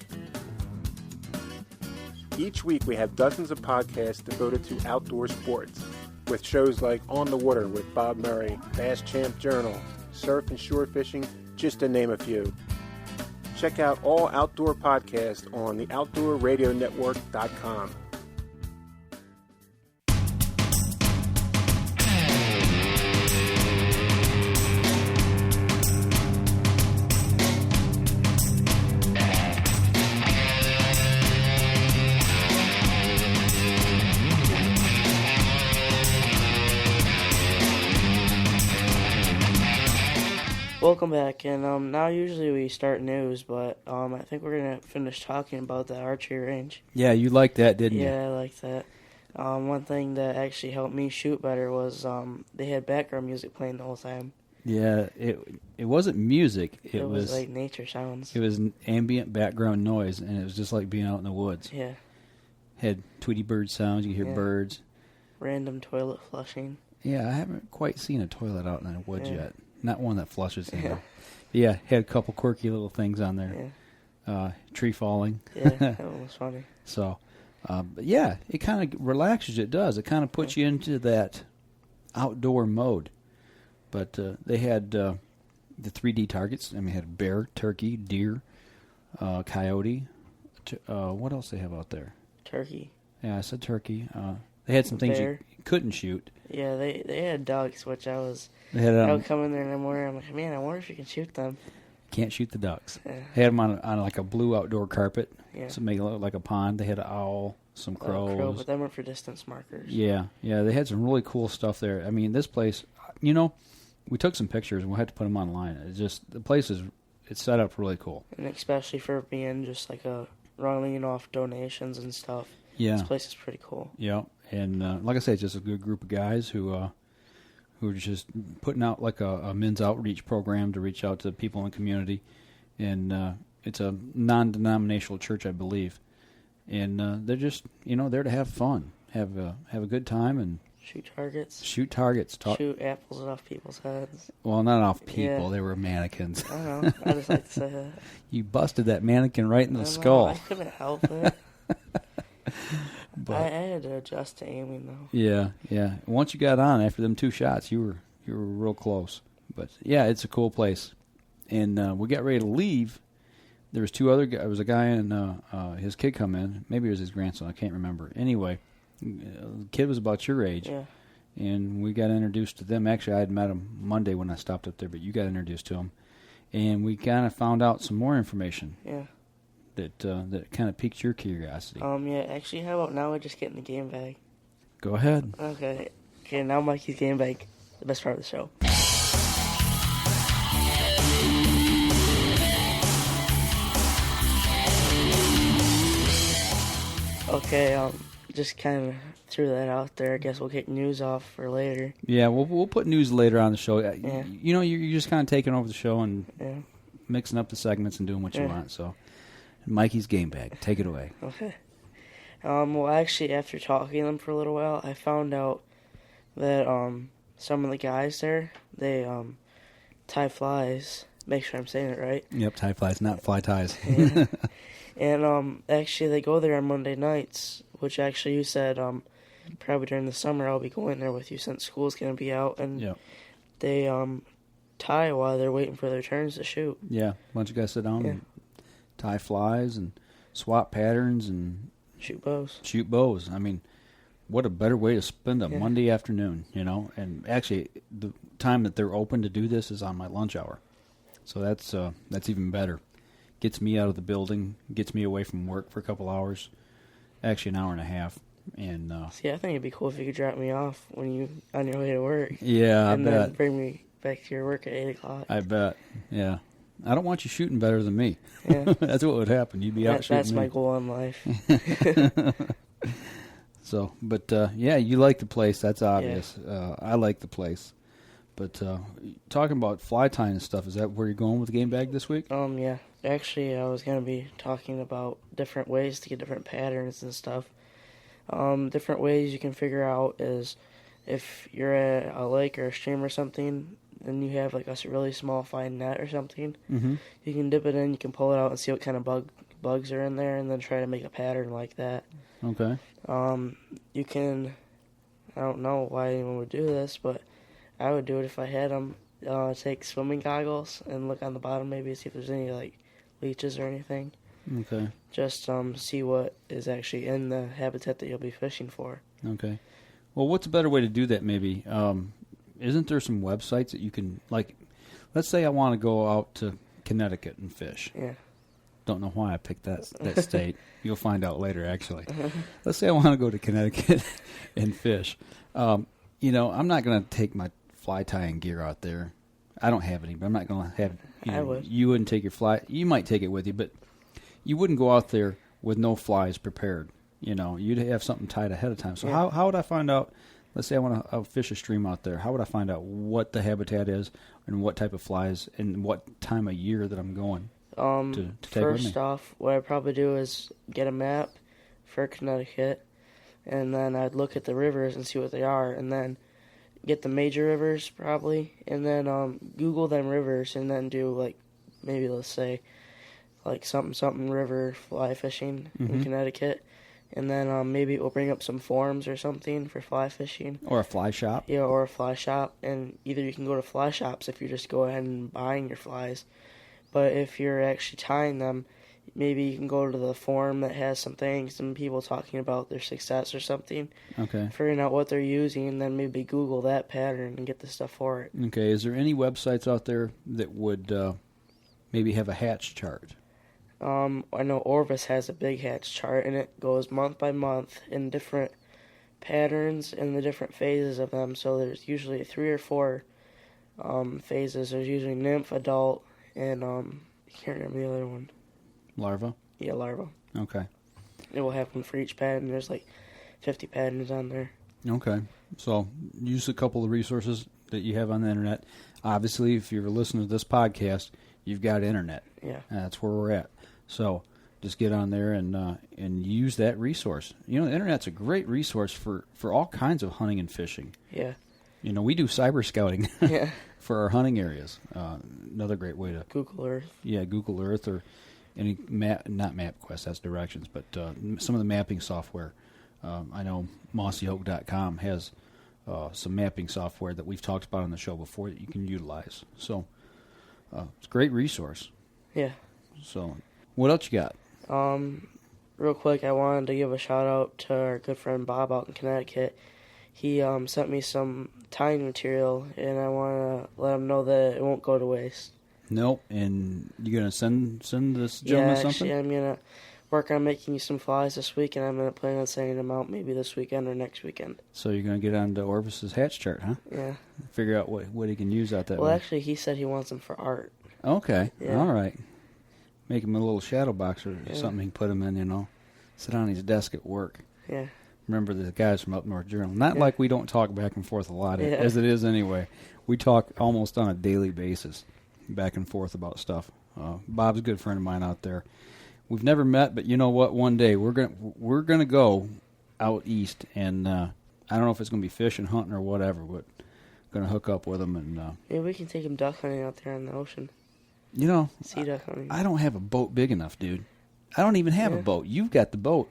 Each week we have dozens of podcasts devoted to outdoor sports, with shows like On the Water with Bob Murray, Bass Champ Journal, Surf and Shore Fishing, just to name a few. Check out all outdoor podcasts on the OutdoorRadioNetwork.com. Welcome back, and now usually we start news, but I think we're going to finish talking about the archery range. Yeah, you liked that, didn't you? Yeah, I like that. One thing that actually helped me shoot better was they had background music playing the whole time. Yeah, it wasn't music. It was like nature sounds. It was an ambient background noise, and it was just like being out in the woods. Yeah. Had Tweety bird sounds. You could hear birds. Random toilet flushing. Yeah, I haven't quite seen a toilet out in the woods yet. Not one that flushes. Yeah, had a couple quirky little things on there. Yeah. Tree falling. Yeah, that one was funny. So, but yeah, it kind of relaxes you. It does. It kind of puts you into that outdoor mode. But they had the 3D targets. I mean, had bear, turkey, deer, coyote. What else they have out there? Turkey. Yeah, I said turkey. They had some things bear. You couldn't shoot. Yeah, they had ducks, which I would come in there in the morning. I'm like, man, I wonder if you can shoot them. Can't shoot the ducks. Yeah. They had them on like a blue outdoor carpet, Yeah. so make it look like a pond. They had an owl, some crows. But them were for distance markers. Yeah, they had some really cool stuff there. I mean, this place, we took some pictures and we'll have to put them online. It's just the place it's set up really cool, and especially for being just like a running off donations and stuff. Yeah, this place is pretty cool. Yeah, and like I say, it's just a good group of guys who are just putting out like a men's outreach program to reach out to people in the community, and it's a non-denominational church, I believe, and they're just there to have fun, have a good time, and shoot targets. Shoot targets. Shoot apples off people's heads. Well, not off people. Yeah. They were mannequins. I don't know. I just like to say that. You busted that mannequin right in the skull. I couldn't help it. But I had to adjust to aiming, though. Yeah. Once you got on after them 2 shots, you were real close. But yeah, it's a cool place. And we got ready to leave. There was 2 other guys. There was a guy and his kid come in. Maybe it was his grandson. I can't remember. Anyway, the kid was about your age. Yeah. And we got introduced to them. Actually, I had met them Monday when I stopped up there, but you got introduced to them. And we kind of found out some more information. Yeah. That kind of piqued your curiosity. Yeah, actually, how about now I just get in the game bag? Go ahead. Okay, now Mikey's game bag, the best part of the show. Okay, just kind of threw that out there. I guess we'll get news off for later. Yeah, we'll put news later on the show. Yeah. You're just kind of taking over the show and yeah. mixing up the segments and doing what you want. So, Mikey's game bag, take it away. Okay. Well, actually, after talking to them for a little while, I found out that some of the guys there, they tie flies. Make sure I'm saying it right. Yep, tie flies, not fly ties. Yeah. And actually, they go there on Monday nights, which actually you said probably during the summer I'll be going there with you since school's going to be out. And they tie while they're waiting for their turns to shoot. Yeah, a bunch of guys sit down and tie flies and swap patterns and shoot bows. Shoot bows. I mean, what a better way to spend a Monday afternoon, And actually, the time that they're open to do this is on my lunch hour. So that's even better. Gets me out of the building, gets me away from work for a couple hours, actually an hour and a half. And see, I think it'd be cool if you could drop me off when you on your way to work. Yeah, and I bet. Then bring me back to your work at 8 o'clock. I bet. Yeah, I don't want you shooting better than me. Yeah, that's what would happen. You'd be out shooting. That's my goal in life. So, but you like the place. That's obvious. Yeah. I like the place. But talking about fly tying and stuff, is that where you're going with the game bag this week? Yeah. Actually, I was going to be talking about different ways to get different patterns and stuff. Different ways you can figure out is if you're at a lake or a stream or something, and you have like a really small fine net or something, you can dip it in, you can pull it out and see what kind of bugs are in there, and then try to make a pattern like that. Okay. You can, I don't know why anyone would do this, but I would do it if I had them. Take swimming goggles and look on the bottom, maybe see if there's any like leeches or anything. Okay. Just see what is actually in the habitat that you'll be fishing for. Okay. Well, what's a better way to do that? Maybe isn't there some websites that you can like? Let's say I want to go out to Connecticut and fish. Yeah. Don't know why I picked that state. You'll find out later, actually. Let's say I want to go to Connecticut and fish. I'm not going to take my fly tying gear out there. I don't have any, but I'm not going to have. I would. You wouldn't take your fly. You might take it with you, but you wouldn't go out there with no flies prepared. You'd have something tied ahead of time. So how would I find out? Let's say I want to fish a stream out there. How would I find out what the habitat is and what type of flies and what time of year that I'm going to take with me? First off, what I'd probably do is get a map for Connecticut, and then I'd look at the rivers and see what they are, and then get the major rivers probably, and then Google them rivers, and then do like maybe let's say like something river fly fishing in Connecticut. And then maybe we'll bring up some forums or something for fly fishing. Or a fly shop. Yeah, or a fly shop. And either you can go to fly shops if you just go ahead and buying your flies. But if you're actually tying them, maybe you can go to the forum that has some things, some people talking about their success or something. Okay. Figuring out what they're using, and then maybe Google that pattern and get the stuff for it. Okay. Is there any websites out there that would maybe have a hatch chart? I know Orvis has a big hatch chart, and it goes month by month in different patterns and the different phases of them. So there's usually 3 or 4 phases. There's usually nymph, adult, and I can't remember the other one. Larva? Yeah, larva. Okay. It will have one for each pattern. There's like 50 patterns on there. Okay. So use a couple of resources that you have on the internet. Obviously, if you're listening to this podcast, you've got internet. Yeah. That's where we're at. So just get on there and use that resource. The internet's a great resource for all kinds of hunting and fishing. Yeah. We do cyber scouting Yeah. for our hunting areas. Another great way to Google Earth. Yeah, Google Earth or any map, not MapQuest, that's directions, but some of the mapping software. I know mossyoak.com has some mapping software that we've talked about on the show before that you can utilize. So it's a great resource. Yeah. So what else you got? Real quick, I wanted to give a shout out to our good friend Bob out in Connecticut. He sent me some tying material, and I want to let him know that it won't go to waste. Nope. And you're gonna send this gentleman something? Yeah, actually, I'm gonna work on making you some flies this week, and I'm gonna plan on sending them out maybe this weekend or next weekend. So you're gonna get onto Orvis's hatch chart, huh? Yeah. Figure out what he can use out that way. Well, actually, he said he wants them for art. Okay. Yeah. All right. Make him a little shadow box or something he can put him in, Sit on his desk at work. Yeah. Remember the guys from Up North Journal. Not like we don't talk back and forth a lot, Yeah. as it is anyway. We talk almost on a daily basis, back and forth about stuff. Bob's a good friend of mine out there. We've never met, but you know what? One day we're gonna go out east, and I don't know if it's gonna be fishing, hunting, or whatever, but gonna hook up with him and. Maybe we can take him duck hunting out there in the ocean. Sea duck hunting. I don't have a boat big enough, dude. I don't even have a boat. You've got the boat.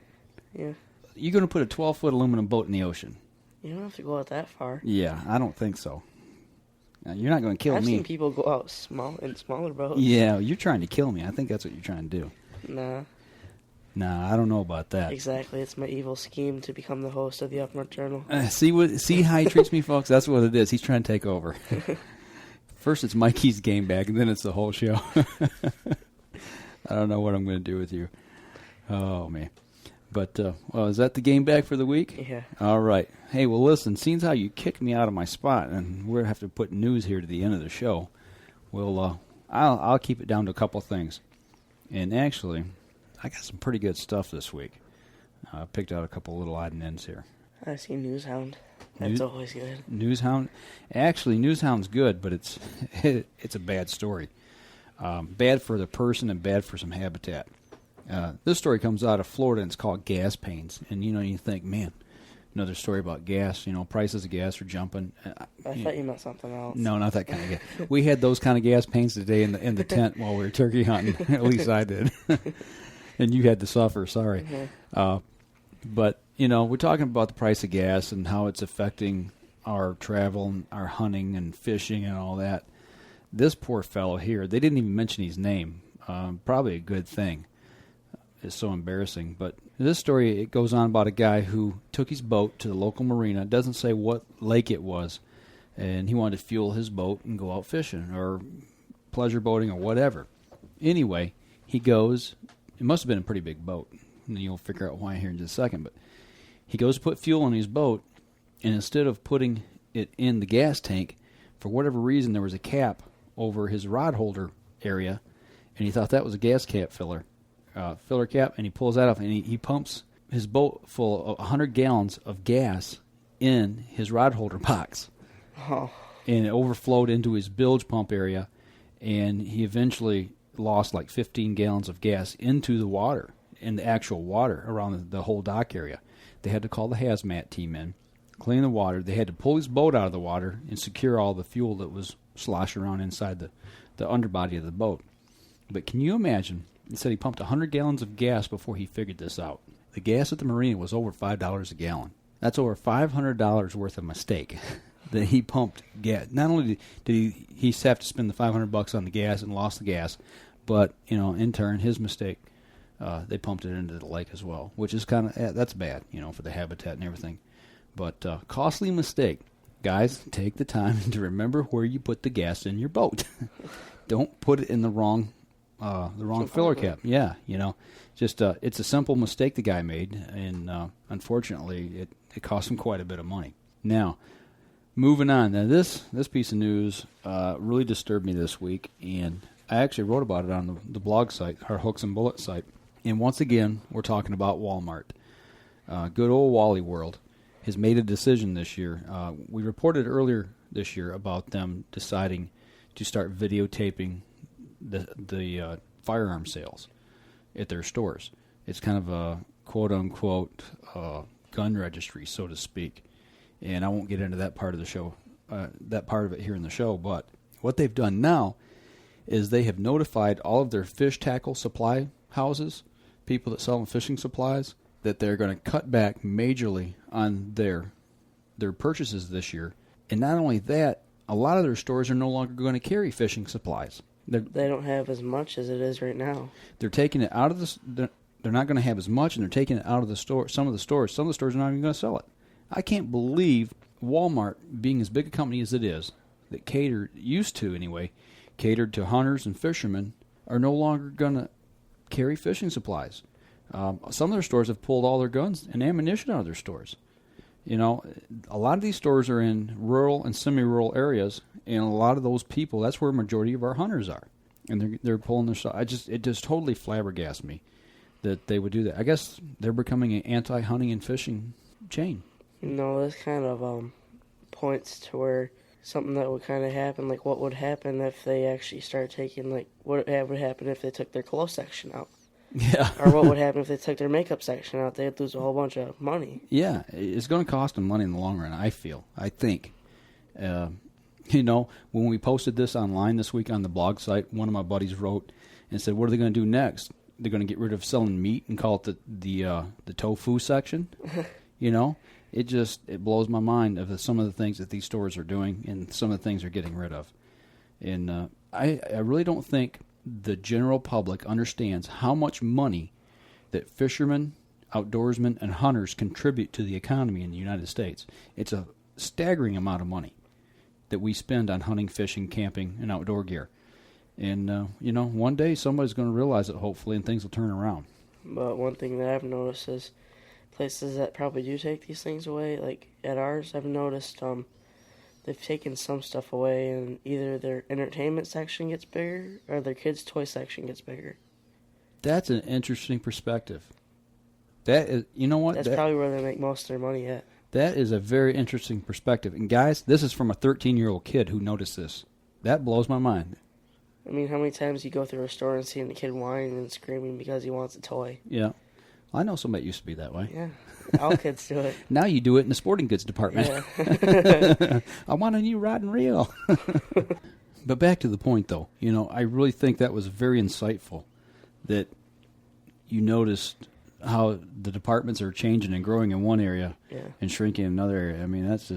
Yeah. You're going to put a 12-foot aluminum boat in the ocean. You don't have to go out that far. Yeah, I don't think so. Now, you're not going to kill I've me. seen people go out in smaller boats. Yeah, you're trying to kill me. I think that's what you're trying to do. Nah, I don't know about that. Exactly. It's my evil scheme to become the host of the Up North Journal. See how he treats me, folks? That's what it is. He's trying to take over. First it's Mikey's game bag, and then it's the whole show. I don't know what I'm going to do with you. Oh, man. But, is that the game bag for the week? Yeah. All right. Hey, well, listen, seems how you kicked me out of my spot, and we're going to have to put news here to the end of the show. Well, I'll keep it down to a couple things. And actually, I got some pretty good stuff this week. I picked out a couple little odd and ends here. I see Newshound. That's always good. Newshound? Actually, Newshound's good, but it's a bad story. Bad for the person and bad for some habitat. This story comes out of Florida, and it's called gas pains. And, you think, man, another story about gas, prices of gas are jumping. I thought you meant something else. No, not that kind of gas. We had those kind of gas pains today in the tent while we were turkey hunting. At least I did. And you had to suffer, sorry. Mm-hmm. But, we're talking about the price of gas and how it's affecting our travel and our hunting and fishing and all that. This poor fellow here, they didn't even mention his name. Probably a good thing. It's so embarrassing. But this story, it goes on about a guy who took his boat to the local marina. It doesn't say what lake it was. And he wanted to fuel his boat and go out fishing or pleasure boating or whatever. Anyway, he goes. It must have been a pretty big boat. And you'll figure out why here in just a second. But he goes to put fuel in his boat, and instead of putting it in the gas tank, for whatever reason, there was a cap over his rod holder area, and he thought that was a gas cap filler cap, and he pulls that off, and he pumps his boat full of 100 gallons of gas in his rod holder box. Oh. And it overflowed into his bilge pump area, and he eventually lost like 15 gallons of gas into the water, in the actual water around the whole dock area. They had to call the hazmat team in, clean the water. They had to pull his boat out of the water and secure all the fuel that was sloshing around inside the underbody of the boat. But can you imagine? He said he pumped 100 gallons of gas before he figured this out. The gas at the marina was over $5 a gallon. That's over $500 worth of mistake that he pumped gas. Not only did he have to spend the $500 on the gas and lost the gas, but in turn his mistake, they pumped it into the lake as well, which is kind of that's bad, for the habitat and everything. But costly mistake, guys. Take the time to remember where you put the gas in your boat. Don't put it in the wrong filler cap. Yeah, just it's a simple mistake the guy made, and unfortunately, it cost him quite a bit of money. Now, moving on. Now, this piece of news really disturbed me this week, and I actually wrote about it on the blog site, our Hooks and Bullets site. And once again, we're talking about Walmart. Good old Wally World has made a decision this year. We reported earlier this year about them deciding to start videotaping the firearm sales at their stores. It's kind of a quote-unquote gun registry, so to speak. And I won't get into that part of the show, that part of it here in the show. But what they've done now is they have notified all of their fish tackle supply houses, people that sell them fishing supplies, that they're going to cut back majorly on their purchases this year. And not only that, a lot of their stores are no longer going to carry fishing supplies. They don't have as much as it is right now. They're taking it out of the. They're not going to have as much, and they're taking it out of the store. Some of the stores are not even going to sell it. I can't believe Walmart, being as big a company as it is, that used to cater to hunters and fishermen, are no longer going to carry fishing supplies. Some of their stores have pulled all their guns and ammunition out of their stores. A lot of these stores are in rural and semi-rural areas, and a lot of those people, that's where a majority of our hunters are. And they're pulling their stuff. It just totally flabbergasts me that they would do that. I guess they're becoming an anti-hunting and fishing chain. This kind of points to where something that would kind of happen, like what would happen if they actually start taking, like, what would happen if they took their clothes section out? Yeah. Or what would happen if they took their makeup section out? They'd lose a whole bunch of money. Yeah, it's going to cost them money in the long run, I think. When we posted this online this week on the blog site, one of my buddies wrote and said, what are they going to do next? They're going to get rid of selling meat and call it the tofu section? It blows my mind of some of the things that these stores are doing and some of the things they're getting rid of. And I really don't think the general public understands how much money that fishermen, outdoorsmen, and hunters contribute to the economy in the United States. It's a staggering amount of money that we spend on hunting, fishing, camping, and outdoor gear. And, one day somebody's going to realize it, hopefully, and things will turn around. But one thing that I've noticed is places that probably do take these things away, like at ours, I've noticed they've taken some stuff away, and either their entertainment section gets bigger or their kids' toy section gets bigger. That's an interesting perspective. That is, That's probably where they make most of their money at. That is a very interesting perspective. And guys, this is from a 13-year-old kid who noticed this. That blows my mind. I mean, how many times you go through a store and see a kid whining and screaming because he wants a toy? Yeah. I know somebody used to be that way. Yeah. All kids do it. Now you do it in the sporting goods department. Yeah. I want a new rod and reel. But back to the point, though. I really think that was very insightful that you noticed how the departments are changing and growing in one area and shrinking in another area. I mean, that's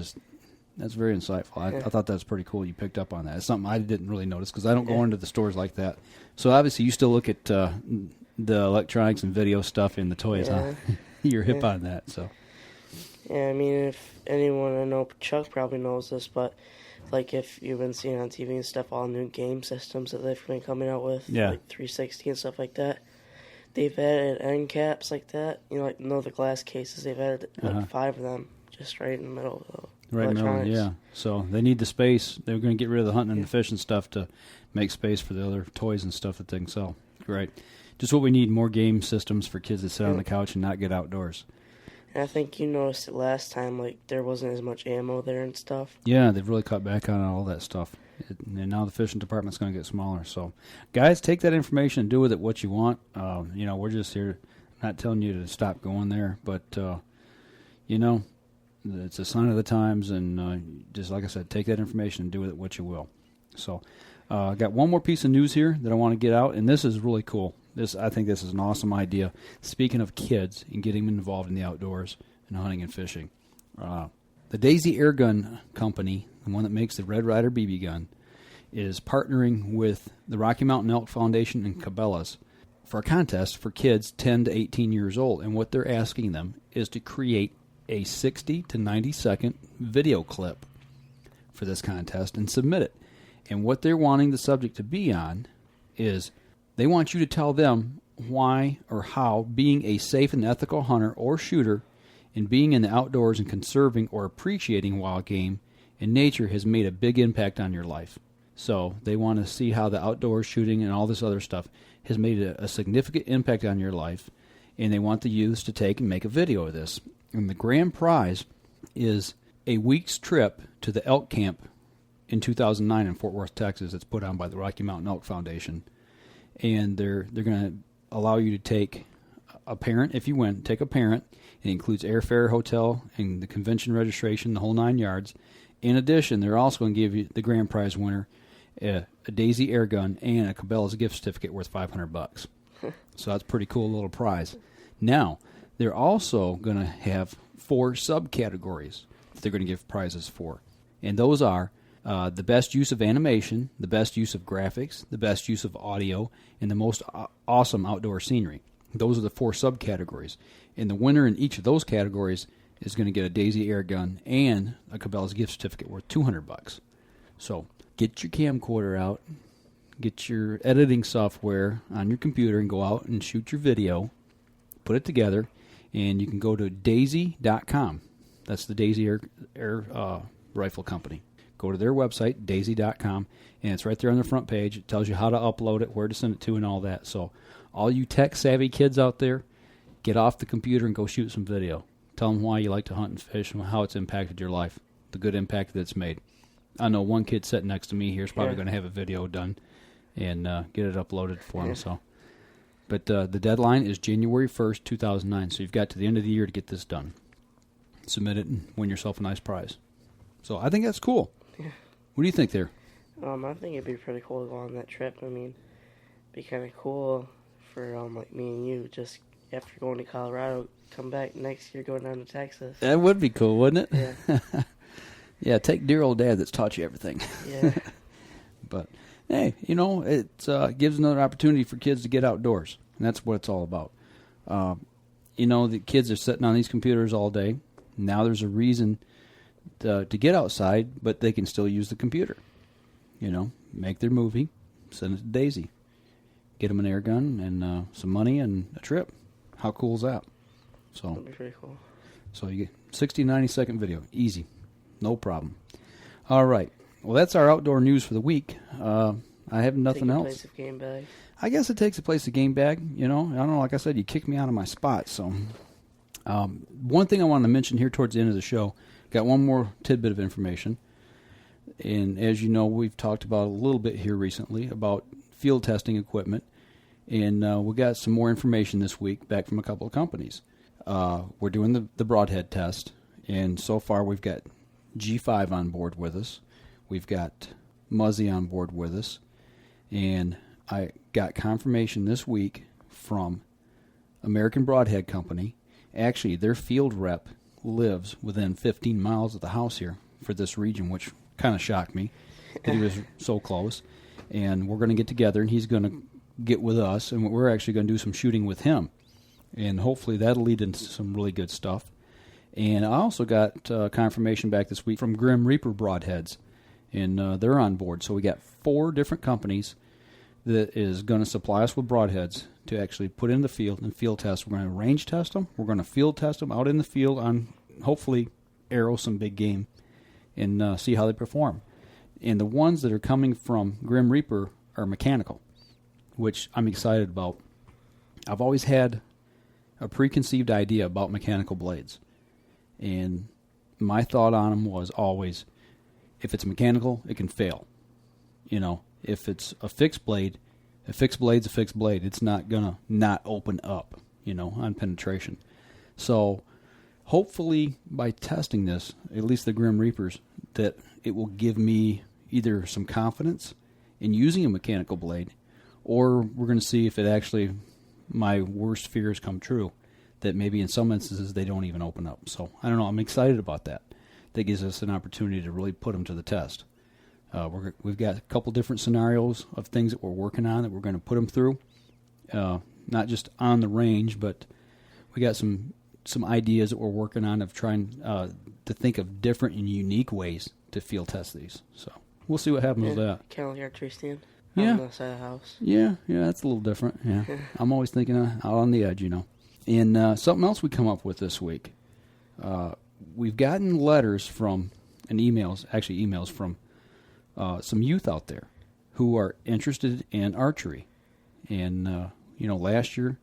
very insightful. I thought that's pretty cool you picked up on that. It's something I didn't really notice because I don't go into the stores like that. So obviously you still look at the electronics and video stuff and the toys, huh? You're hip on that, so. Yeah, I mean, if anyone, I know Chuck probably knows this, but like if you've been seeing on TV and stuff, all new game systems that they've been coming out with, like 360 and stuff like that, they've added end caps like that. The glass cases, they've added like 5 of them just right in the middle of Right in the middle, yeah. So they need the space. They're going to get rid of the hunting and the fishing stuff to make space for the other toys and stuff that they can sell. Right. Just what we need, more game systems for kids to sit on the couch and not get outdoors. And I think you noticed it last time, like, there wasn't as much ammo there and stuff. Yeah, they've really cut back on all that stuff. And now the fishing department's going to get smaller. So, guys, take that information and do with it what you want. We're just here, not telling you to stop going there, but, it's a sign of the times, and just like I said, take that information and do with it what you will. So, I got one more piece of news here that I want to get out, and this is really cool. I think this is an awesome idea. Speaking of kids and getting them involved in the outdoors and hunting and fishing, the Daisy Airgun Company, the one that makes the Red Ryder BB gun, is partnering with the Rocky Mountain Elk Foundation and Cabela's for a contest for kids 10 to 18 years old. And what they're asking them is to create a 60 to 90 second video clip for this contest and submit it. And what they're wanting the subject to be on is they want you to tell them why or how being a safe and ethical hunter or shooter and being in the outdoors and conserving or appreciating wild game and nature has made a big impact on your life. So they want to see how the outdoors shooting and all this other stuff has made a significant impact on your life, and they want the youths to take and make a video of this. And the grand prize is a week's trip to the elk camp in 2009 in Fort Worth, Texas. It's put on by the Rocky Mountain Elk Foundation. And they're going to allow you to take a parent, if you win, take a parent. It includes airfare, hotel, and the convention registration, the whole 9 yards. In addition, they're also going to give you the grand prize winner a Daisy air gun and a Cabela's gift certificate worth $500. So that's a pretty cool little prize. Now, they're also going to have 4 subcategories that they're going to give prizes for. And those are the best use of animation, the best use of graphics, the best use of audio, and the most awesome outdoor scenery. Those are the 4 subcategories. And the winner in each of those categories is going to get a Daisy air gun and a Cabela's gift certificate worth $200. So get your camcorder out, get your editing software on your computer, and go out and shoot your video, put it together, and you can go to daisy.com. That's the Daisy Air Rifle Company. Go to their website, daisy.com, and it's right there on the front page. It tells you how to upload it, where to send it to, and all that. So all you tech-savvy kids out there, get off the computer and go shoot some video. Tell them why you like to hunt and fish and how it's impacted your life, the good impact that it's made. I know one kid sitting next to me here is probably going to have a video done and get it uploaded for him. So, but the deadline is January 1st, 2009, so you've got to the end of the year to get this done. Submit it and win yourself a nice prize. So I think that's cool. Yeah. What do you think there? I think it'd be pretty cool to go on that trip. I mean, it'd be kind of cool for like me and you, just after going to Colorado, come back next year going down to Texas. That would be cool, wouldn't it? Yeah. Yeah, take dear old dad that's taught you everything. Yeah. But, hey, it gives another opportunity for kids to get outdoors, and that's what it's all about. The kids are sitting on these computers all day. Now there's a reason to get outside, but they can still use the computer. Make their movie, send it to Daisy. Get them an air gun and some money and a trip. How cool is that? So that'd be pretty cool. So you get 60, 90-second video. Easy. No problem. All right. Well, that's our outdoor news for the week. I have nothing else. Place of game bag. I guess it takes a place of game bag. I don't know. Like I said, you kicked me out of my spot. So one thing I wanted to mention here towards the end of the show, got one more tidbit of information. And as you know, we've talked about a little bit here recently about field testing equipment. And we got some more information this week back from a couple of companies. We're doing the Broadhead test. And so far we've got G5 on board with us. We've got Muzzy on board with us. And I got confirmation this week from American Broadhead Company. Actually, their field rep lives within 15 miles of the house here for this region, which kind of shocked me that he was so close. And we're going to get together, and he's going to get with us, and we're actually going to do some shooting with him. And hopefully that'll lead into some really good stuff. And I also got confirmation back this week from Grim Reaper Broadheads, and they're on board. So we got 4 different companies that is going to supply us with broadheads to actually put in the field and field test. We're going to range test them. We're going to field test them out in the field on hopefully arrow some big game, and see how they perform. And the ones that are coming from Grim Reaper are mechanical, which I'm excited about. I've always had a preconceived idea about mechanical blades. And my thought on them was always, if it's mechanical, it can fail. You know, if it's a fixed blade's a fixed blade. It's not going to not open up, you know, on penetration. So hopefully by testing this, at least the Grim Reapers, that it will give me either some confidence in using a mechanical blade, or we're going to see if it actually, my worst fears come true, that maybe in some instances they don't even open up. So I don't know. I'm excited about that. That gives us an opportunity to really put them to the test. We've got a couple different scenarios of things that we're working on that we're going to put them through, not just on the range, but we got some ideas that we're working on of trying to think of different and unique ways to field test these. So we'll see what happens with that. Kind of like archery stand. Yeah. On the side of the house. Yeah, that's a little different. Yeah, I'm always thinking out on the edge, you know. And something else we come up with this week. We've gotten letters from, and emails from some youth out there who are interested in archery. And, last year,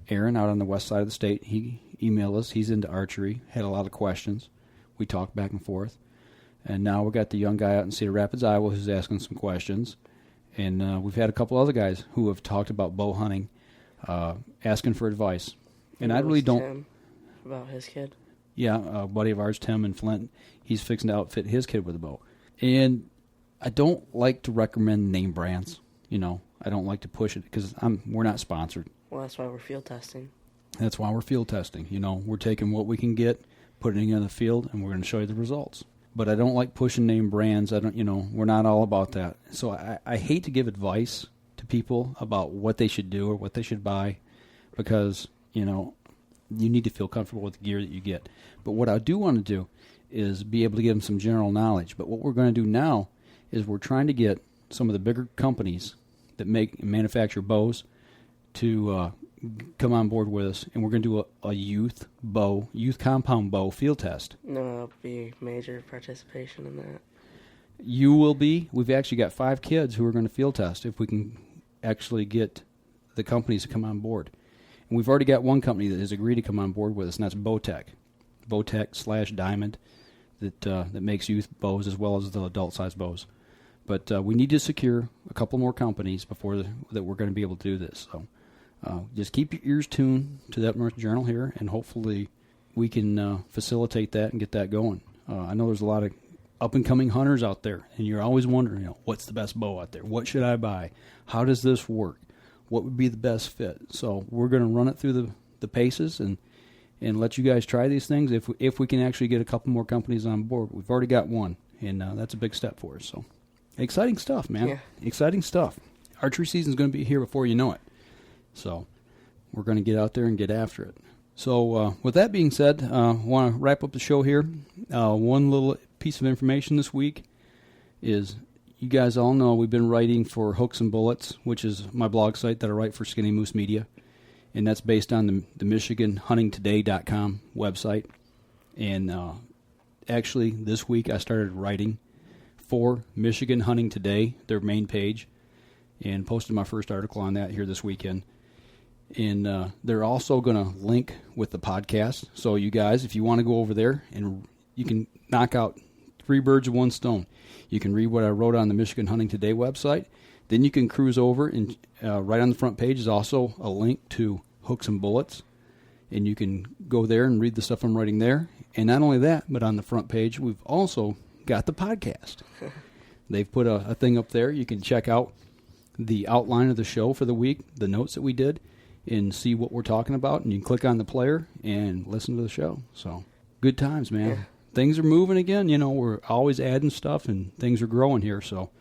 Aaron out on the west side of the state, he emailed us. He's into archery, had a lot of questions. We talked back and forth. And now we got the young guy out in Cedar Rapids, Iowa, who's asking some questions. And we've had a couple other guys who have talked about bow hunting, asking for advice. And I really don't... Tim about his kid? Yeah, a buddy of ours, Tim in Flint, he's fixing to outfit his kid with a bow. And I don't like to recommend name brands. You know, I don't like to push it because we're not sponsored. Well, that's why we're field testing. That's why we're field testing. You know, we're taking what we can get, putting it in the field, and we're going to show you the results. But I don't like pushing name brands. We're not all about that. So I hate to give advice to people about what they should do or what they should buy because, you need to feel comfortable with the gear that you get. But what I do want to do is be able to give them some general knowledge. But what we're going to do now is we're trying to get some of the bigger companies that make and manufacture bows to come on board with us, and we're going to do a youth compound bow field test. No, it'll be major participation in that. You will be. We've actually got 5 kids who are going to field test if we can actually get the companies to come on board. And we've already got one company that has agreed to come on board with us, and that's Bowtech. Bowtech/Diamond that makes youth bows as well as the adult-sized bows. But we need to secure a couple more companies before that we're going to be able to do this. So just keep your ears tuned to the Up North Journal here, and hopefully we can facilitate that and get that going. I know there's a lot of up-and-coming hunters out there, and you're always wondering, what's the best bow out there? What should I buy? How does this work? What would be the best fit? So we're going to run it through the paces and let you guys try these things if we can actually get a couple more companies on board. We've already got one, and that's a big step for us. So exciting stuff, man. Yeah. Exciting stuff. Archery season's going to be here before you know it. So we're going to get out there and get after it. So with that being said, I want to wrap up the show here. One little piece of information this week is you guys all know we've been writing for Hooks and Bullets, which is my blog site that I write for Skinny Moose Media. And that's based on the MichiganHuntingToday.com website. And actually, this week I started writing for Michigan Hunting Today, their main page, and posted my first article on that here this weekend. And they're also going to link with the podcast. So you guys, if you want to go over there, and you can knock out 3 birds with 1 stone. You can read what I wrote on the Michigan Hunting Today website. Then you can cruise over, and right on the front page is also a link to Hooks and Bullets. And you can go there and read the stuff I'm writing there. And not only that, but on the front page, we've also got the podcast. They've put a thing up there. You can check out the outline of the show for the week, the notes that we did, and see what we're talking about. And you can click on the player and listen to the show. So good times, man. Yeah. Things are moving again. We're always adding stuff, and things are growing here. So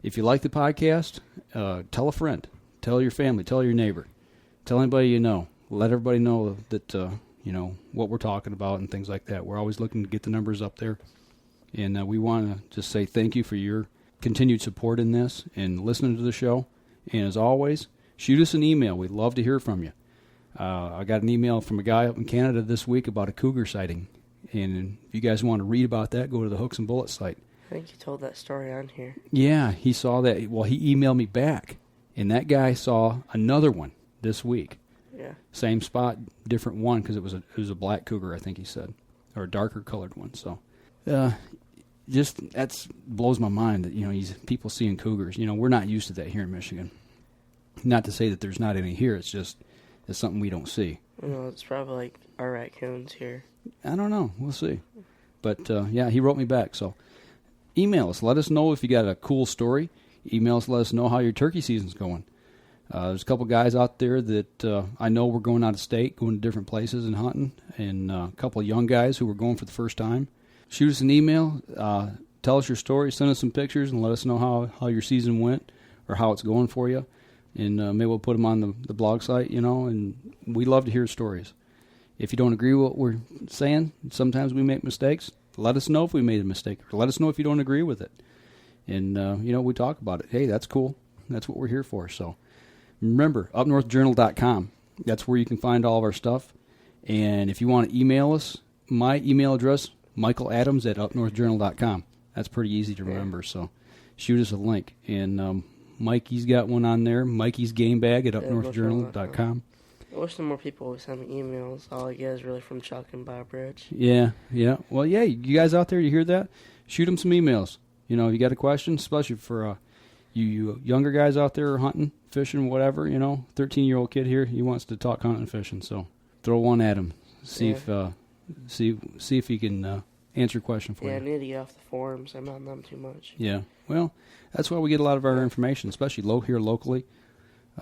if you like the podcast, tell a friend. Tell your family. Tell your neighbor. Tell anybody you know. Let everybody know that, what we're talking about and things like that. We're always looking to get the numbers up there. And we want to just say thank you for your continued support in this and listening to the show. And as always, shoot us an email. We'd love to hear from you. I got an email from a guy up in Canada this week about a cougar sighting. And if you guys want to read about that, go to the Hooks and Bullets site. I think you told that story on here. Yeah, he saw that. Well, he emailed me back, and that guy saw another one this week. Yeah. Same spot, different one, because it was a black cougar, I think he said, or a darker colored one. So, just that blows my mind that these people seeing cougars. We're not used to that here in Michigan. Not to say that there's not any here. It's just it's something we don't see. It's probably like our raccoons here. I don't know. We'll see. But yeah, he wrote me back. So, email us. Let us know if you got a cool story. Email us. Let us know how your turkey season's going. There's a couple guys out there that I know were going out of state, going to different places and hunting, and a couple of young guys who were going for the first time. Shoot us an email. Tell us your story. Send us some pictures and let us know how your season went or how it's going for you. And maybe we'll put them on the blog site, and we love to hear stories. If you don't agree with what we're saying, sometimes we make mistakes. Let us know if we made a mistake. Or let us know if you don't agree with it. And, we talk about it. Hey, that's cool. That's what we're here for. So remember, upnorthjournal.com. That's where you can find all of our stuff. And if you want to email us, my email address, michaeladams@upnorthjournal.com. That's pretty easy to remember. So shoot us a link. And Mikey's got one on there, Mikey's Game Bag at upnorthjournal.com. I wish some more people would send me emails. All I get is really from Chuck and Bob Rich. Yeah. Well, yeah, you guys out there, you hear that? Shoot them some emails. If you got a question, especially for you younger guys out there hunting, fishing, whatever, 13-year-old kid here, he wants to talk hunting and fishing. So throw one at him. See if he can answer a question for you. Yeah, I need to get off the forums. I'm on them too much. Yeah. Well, that's why we get a lot of our information, especially here locally.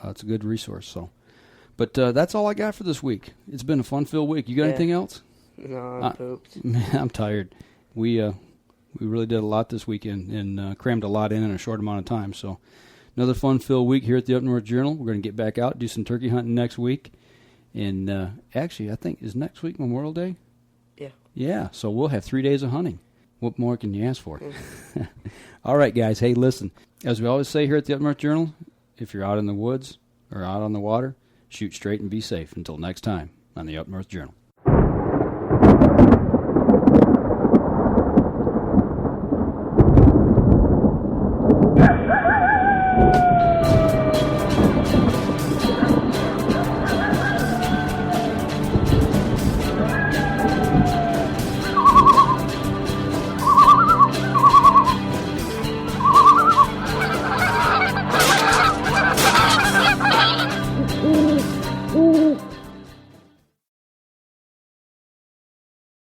It's a good resource. So, but that's all I got for this week. It's been a fun-filled week. You got anything else? No, I'm pooped. Man, I'm tired. We really did a lot this weekend and crammed a lot in a short amount of time. So, another fun-filled week here at the Up North Journal. We're going to get back out, do some turkey hunting next week. And actually, I think, is next week Memorial Day? Yeah. Yeah, so we'll have 3 days of hunting. What more can you ask for? All right, guys. Hey, listen. As we always say here at the Up North Journal, if you're out in the woods or out on the water, shoot straight and be safe. Until next time on the Up North Journal.